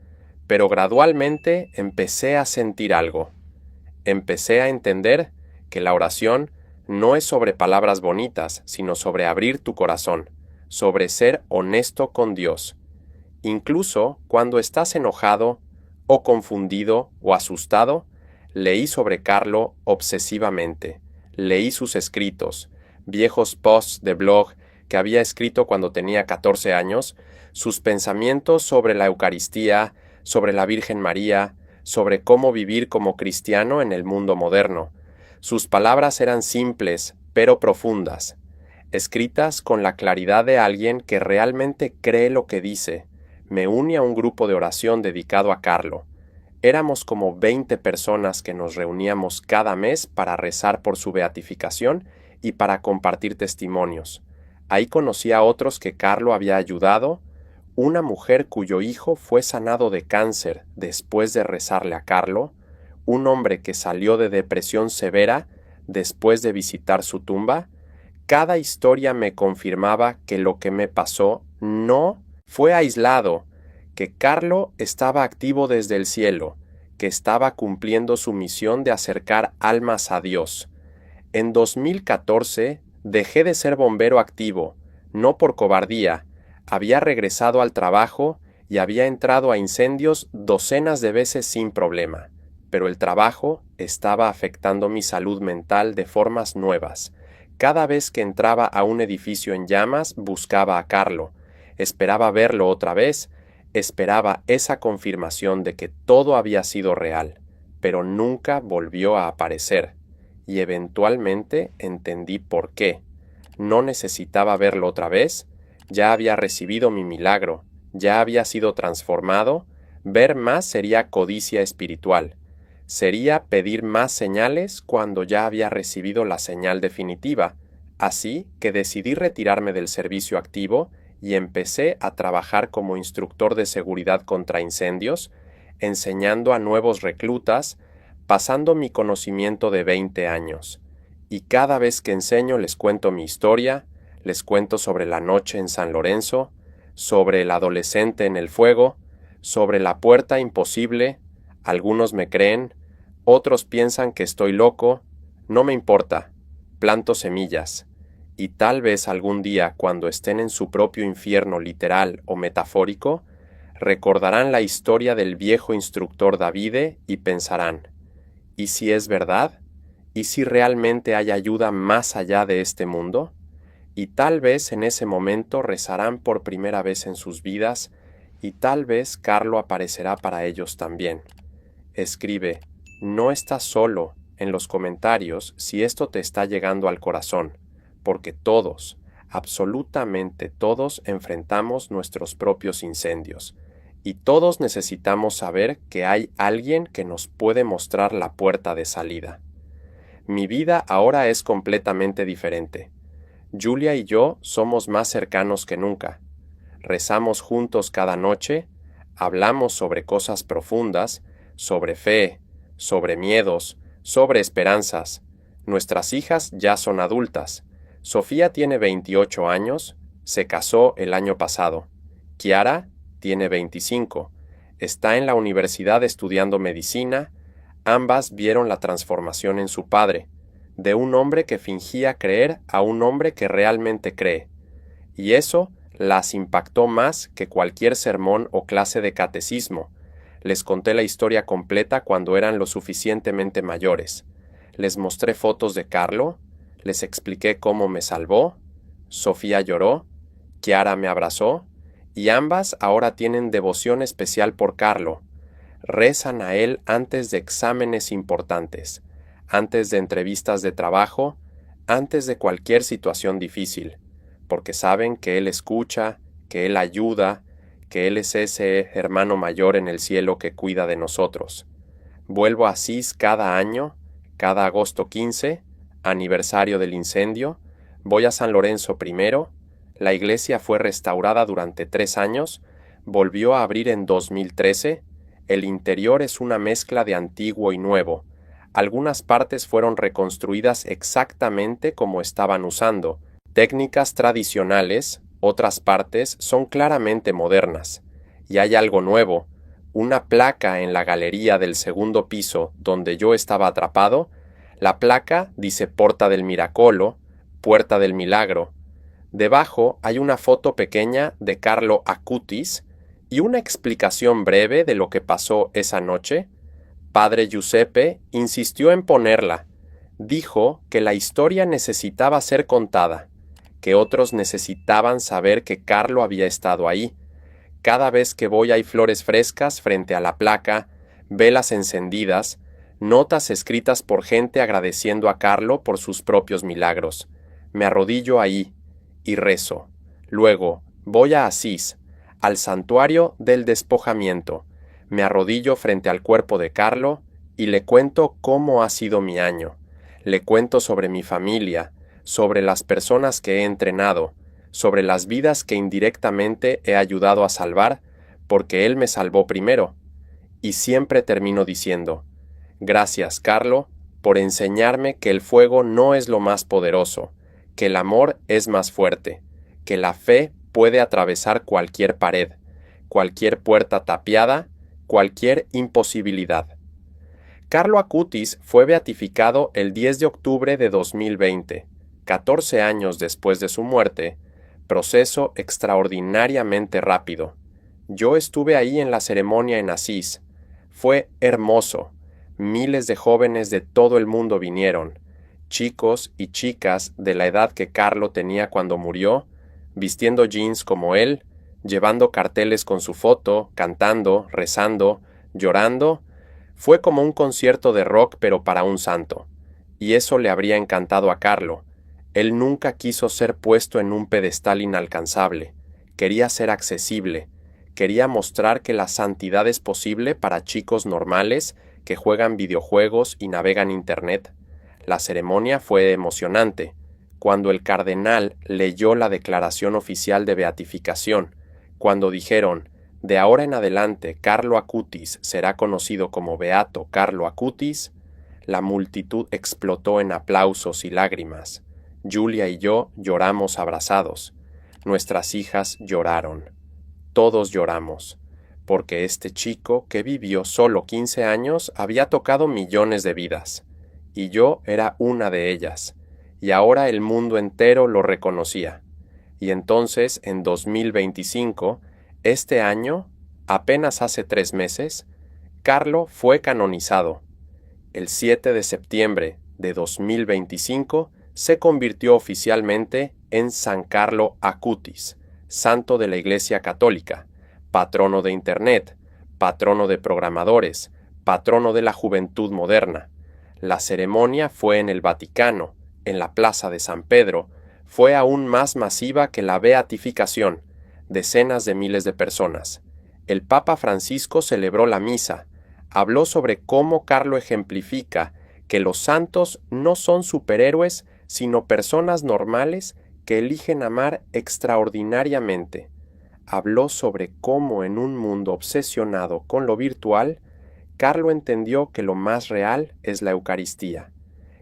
pero gradualmente empecé a sentir algo. Empecé a entender que la oración no es sobre palabras bonitas, sino sobre abrir tu corazón, sobre ser honesto con Dios. Incluso cuando estás enojado, o confundido, o asustado, leí sobre Carlo obsesivamente. Leí sus escritos, viejos posts de blog que había escrito cuando tenía 14 años, sus pensamientos sobre la Eucaristía, sobre la Virgen María, sobre cómo vivir como cristiano en el mundo moderno. Sus palabras eran simples, pero profundas, escritas con la claridad de alguien que realmente cree lo que dice. Me uní a un grupo de oración dedicado a Carlo. Éramos como 20 personas que nos reuníamos cada mes para rezar por su beatificación y para compartir testimonios. Ahí conocí a otros que Carlo había ayudado, una mujer cuyo hijo fue sanado de cáncer después de rezarle a Carlo, un hombre que salió de depresión severa después de visitar su tumba. Cada historia me confirmaba que lo que me pasó no fue aislado, que Carlo estaba activo desde el cielo, que estaba cumpliendo su misión de acercar almas a Dios. En 2014 dejé de ser bombero activo, no por cobardía, había regresado al trabajo y había entrado a incendios docenas de veces sin problema, pero el trabajo estaba afectando mi salud mental de formas nuevas. Cada vez que entraba a un edificio en llamas buscaba a Carlo, esperaba verlo otra vez, esperaba esa confirmación de que todo había sido real, pero nunca volvió a aparecer, y eventualmente entendí por qué. No necesitaba verlo otra vez, ya había recibido mi milagro, ya había sido transformado, Ver más sería codicia espiritual. Sería pedir más señales cuando ya había recibido la señal definitiva, así que decidí retirarme del servicio activo y empecé a trabajar como instructor de seguridad contra incendios, enseñando a nuevos reclutas, pasando mi conocimiento de 20 años. Y cada vez que enseño les cuento mi historia, les cuento sobre la noche en San Lorenzo, sobre el adolescente en el fuego, sobre la puerta imposible. Algunos me creen, otros piensan que estoy loco, no me importa, planto semillas, y tal vez algún día cuando estén en su propio infierno literal o metafórico, recordarán la historia del viejo instructor Davide y pensarán, ¿y si es verdad? ¿Y si realmente hay ayuda más allá de este mundo? Y tal vez en ese momento rezarán por primera vez en sus vidas, y tal vez Carlo aparecerá para ellos también. Escribe, no estás solo en los comentarios si esto te está llegando al corazón, porque todos, absolutamente todos enfrentamos nuestros propios incendios, y todos necesitamos saber que hay alguien que nos puede mostrar la puerta de salida. Mi vida ahora es completamente diferente. Julia y yo somos más cercanos que nunca. Rezamos juntos cada noche, hablamos sobre cosas profundas, sobre fe, sobre miedos, sobre esperanzas. Nuestras hijas ya son adultas. Sofía tiene 28 años, se casó el año pasado. Chiara tiene 25, está en la universidad estudiando medicina. Ambas vieron la transformación en su padre, de un hombre que fingía creer a un hombre que realmente cree. Y eso las impactó más que cualquier sermón o clase de catecismo. Les conté la historia completa cuando eran lo suficientemente mayores. Les mostré fotos de Carlo, les expliqué cómo me salvó. Sofía lloró, Chiara me abrazó, y ambas ahora tienen devoción especial por Carlo. Rezan a él antes de exámenes importantes, antes de entrevistas de trabajo, antes de cualquier situación difícil, porque saben que él escucha, que él ayuda, que él es ese hermano mayor en el cielo que cuida de nosotros. Vuelvo a Asís cada año, cada agosto 15, aniversario del incendio, voy a San Lorenzo primero, la iglesia fue restaurada durante 3 años, volvió a abrir en 2013, el interior es una mezcla de antiguo y nuevo. Algunas partes fueron reconstruidas exactamente como estaban usando, técnicas tradicionales, otras partes son claramente modernas. Y hay algo nuevo, una placa en la galería del segundo piso donde yo estaba atrapado. La placa dice Porta del Miracolo, Puerta del Milagro. Debajo hay una foto pequeña de Carlo Acutis y una explicación breve de lo que pasó esa noche. Padre Giuseppe insistió en ponerla. Dijo que la historia necesitaba ser contada, que otros necesitaban saber que Carlo había estado ahí. Cada vez que voy hay flores frescas frente a la placa, velas encendidas, notas escritas por gente agradeciendo a Carlo por sus propios milagros. Me arrodillo ahí y rezo. Luego voy a Asís, al santuario del despojamiento. Me arrodillo frente al cuerpo de Carlo y le cuento cómo ha sido mi año. Le cuento sobre mi familia, sobre las personas que he entrenado, sobre las vidas que indirectamente he ayudado a salvar, porque él me salvó primero. Y siempre termino diciendo, gracias, Carlo, por enseñarme que el fuego no es lo más poderoso, que el amor es más fuerte, que la fe puede atravesar cualquier pared, cualquier puerta tapiada, cualquier imposibilidad. Carlo Acutis fue beatificado el 10 de octubre de 2020, 14 años después de su muerte, proceso extraordinariamente rápido. Yo estuve ahí en la ceremonia en Asís. Fue hermoso. Miles de jóvenes de todo el mundo vinieron, chicos y chicas de la edad que Carlo tenía cuando murió, vistiendo jeans como él, llevando carteles con su foto, cantando, rezando, llorando. Fue como un concierto de rock pero para un santo. Y eso le habría encantado a Carlo. Él nunca quiso ser puesto en un pedestal inalcanzable. Quería ser accesible. Quería mostrar que la santidad es posible para chicos normales que juegan videojuegos y navegan Internet. La ceremonia fue emocionante. Cuando el cardenal leyó la declaración oficial de beatificación, cuando dijeron, de ahora en adelante Carlo Acutis será conocido como Beato Carlo Acutis, la multitud explotó en aplausos y lágrimas. Julia y yo lloramos abrazados. Nuestras hijas lloraron. Todos lloramos, porque este chico que vivió solo 15 años había tocado millones de vidas, y yo era una de ellas, y ahora el mundo entero lo reconocía. Y entonces, en 2025, este año, apenas hace 3 meses, Carlo fue canonizado. El 7 de septiembre de 2025 se convirtió oficialmente en San Carlo Acutis, santo de la Iglesia Católica, patrono de Internet, patrono de programadores, patrono de la juventud moderna. La ceremonia fue en el Vaticano, en la Plaza de San Pedro, fue aún más masiva que la beatificación, decenas de miles de personas. El Papa Francisco celebró la misa, habló sobre cómo Carlo ejemplifica que los santos no son superhéroes, sino personas normales que eligen amar extraordinariamente. Habló sobre cómo en un mundo obsesionado con lo virtual, Carlo entendió que lo más real es la Eucaristía,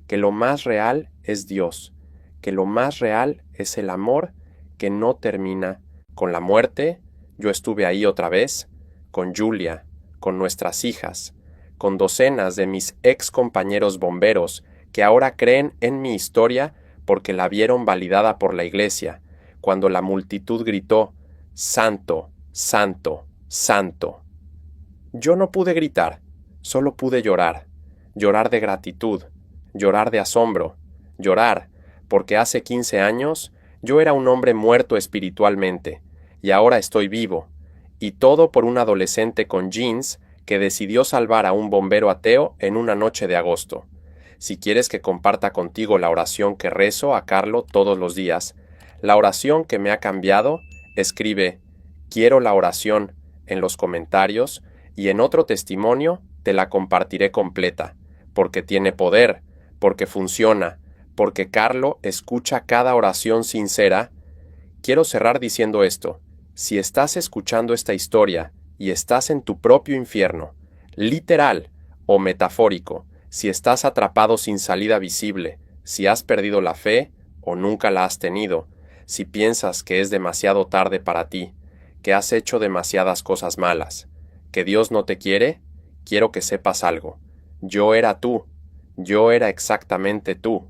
que lo más real es Dios, que lo más real es el amor que no termina con la muerte. Yo estuve ahí otra vez, con Julia, con nuestras hijas, con docenas de mis ex compañeros bomberos que ahora creen en mi historia porque la vieron validada por la Iglesia, cuando la multitud gritó, Santo, Santo, Santo. Yo no pude gritar, solo pude llorar, llorar de gratitud, llorar de asombro, llorar, porque hace 15 años yo era un hombre muerto espiritualmente, y ahora estoy vivo, y todo por un adolescente con jeans que decidió salvar a un bombero ateo en una noche de agosto. Si quieres que comparta contigo la oración que rezo a Carlo todos los días, la oración que me ha cambiado, escribe «Quiero la oración» en los comentarios y en otro testimonio te la compartiré completa, porque tiene poder, porque funciona, porque Carlo escucha cada oración sincera. Quiero cerrar diciendo esto. Si estás escuchando esta historia y estás en tu propio infierno, literal o metafórico, si estás atrapado sin salida visible, si has perdido la fe o nunca la has tenido, si piensas que es demasiado tarde para ti, que has hecho demasiadas cosas malas, que Dios no te quiere, quiero que sepas algo. Yo era tú, yo era exactamente tú.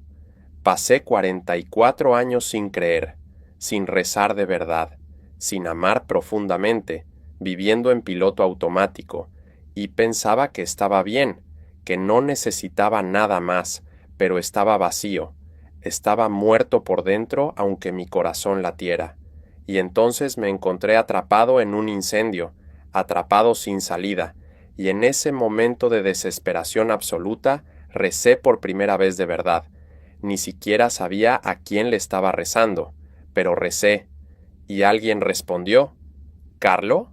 Pasé 44 años sin creer, sin rezar de verdad, sin amar profundamente, viviendo en piloto automático, y pensaba que estaba bien, que no necesitaba nada más, pero estaba vacío, estaba muerto por dentro aunque mi corazón latiera. Y entonces me encontré atrapado en un incendio, atrapado sin salida, y en ese momento de desesperación absoluta recé por primera vez de verdad. Ni siquiera sabía a quién le estaba rezando, pero recé. Y alguien respondió. ¿Carlo?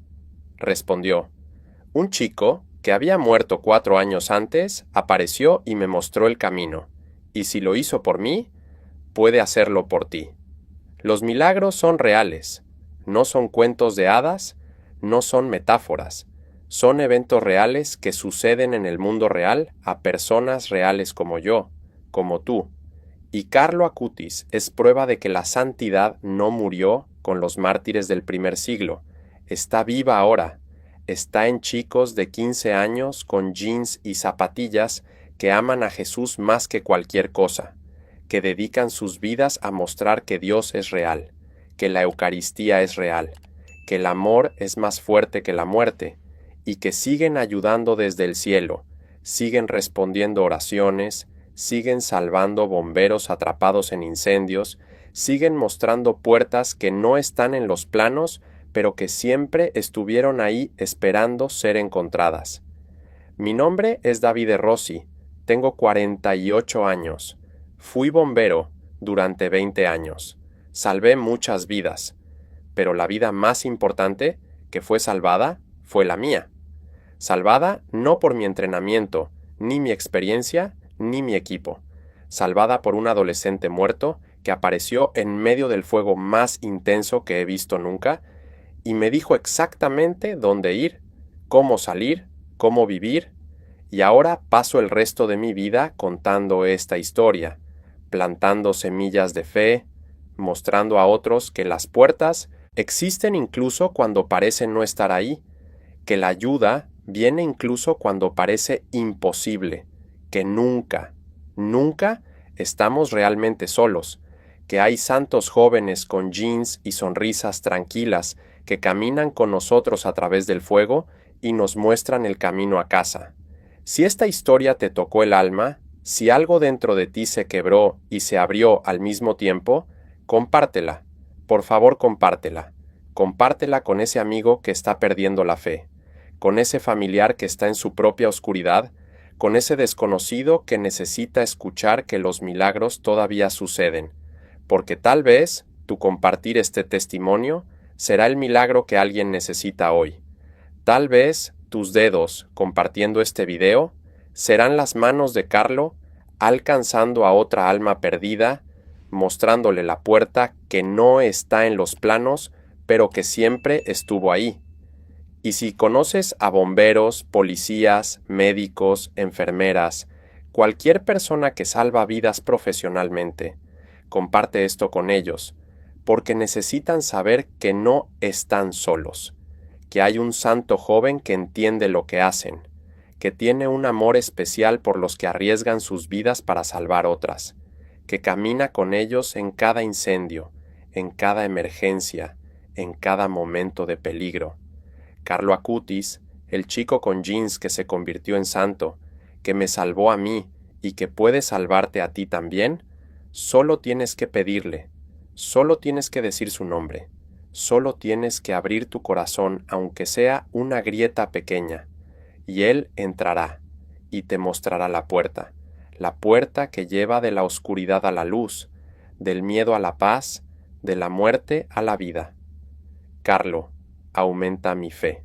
Respondió. Un chico, que había muerto 4 años antes, apareció y me mostró el camino. Y si lo hizo por mí, puede hacerlo por ti. Los milagros son reales, no son cuentos de hadas, no son metáforas, son eventos reales que suceden en el mundo real a personas reales como yo, como tú. Y Carlo Acutis es prueba de que la santidad no murió con los mártires del primer siglo, está viva ahora, está en chicos de 15 años con jeans y zapatillas que aman a Jesús más que cualquier cosa, que dedican sus vidas a mostrar que Dios es real, que la Eucaristía es real, que el amor es más fuerte que la muerte, y que siguen ayudando desde el cielo, siguen respondiendo oraciones, siguen salvando bomberos atrapados en incendios, siguen mostrando puertas que no están en los planos, pero que siempre estuvieron ahí esperando ser encontradas. Mi nombre es Davide Rossi, tengo 48 años. Fui bombero durante 20 años. Salvé muchas vidas, pero la vida más importante que fue salvada fue la mía. Salvada no por mi entrenamiento, ni mi experiencia, ni mi equipo. Salvada por un adolescente muerto que apareció en medio del fuego más intenso que he visto nunca y me dijo exactamente dónde ir, cómo salir, cómo vivir, y ahora paso el resto de mi vida contando esta historia, plantando semillas de fe, mostrando a otros que las puertas existen incluso cuando parecen no estar ahí, que la ayuda viene incluso cuando parece imposible, que nunca, nunca estamos realmente solos, que hay santos jóvenes con jeans y sonrisas tranquilas que caminan con nosotros a través del fuego y nos muestran el camino a casa. Si esta historia te tocó el alma, si algo dentro de ti se quebró y se abrió al mismo tiempo, compártela. Por favor, compártela. Compártela con ese amigo que está perdiendo la fe, con ese familiar que está en su propia oscuridad, con ese desconocido que necesita escuchar que los milagros todavía suceden, porque tal vez tu compartir este testimonio será el milagro que alguien necesita hoy. Tal vez tus dedos compartiendo este video serán las manos de Carlo alcanzando a otra alma perdida, mostrándole la puerta que no está en los planos, pero que siempre estuvo ahí. Y si conoces a bomberos, policías, médicos, enfermeras, cualquier persona que salva vidas profesionalmente, comparte esto con ellos, porque necesitan saber que no están solos, que hay un santo joven que entiende lo que hacen, que tiene un amor especial por los que arriesgan sus vidas para salvar otras, que camina con ellos en cada incendio, en cada emergencia, en cada momento de peligro. Carlo Acutis, el chico con jeans que se convirtió en santo, que me salvó a mí y que puede salvarte a ti también, solo tienes que pedirle, solo tienes que decir su nombre, solo tienes que abrir tu corazón aunque sea una grieta pequeña, y Él entrará y te mostrará la puerta que lleva de la oscuridad a la luz, del miedo a la paz, de la muerte a la vida. Carlo, aumenta mi fe.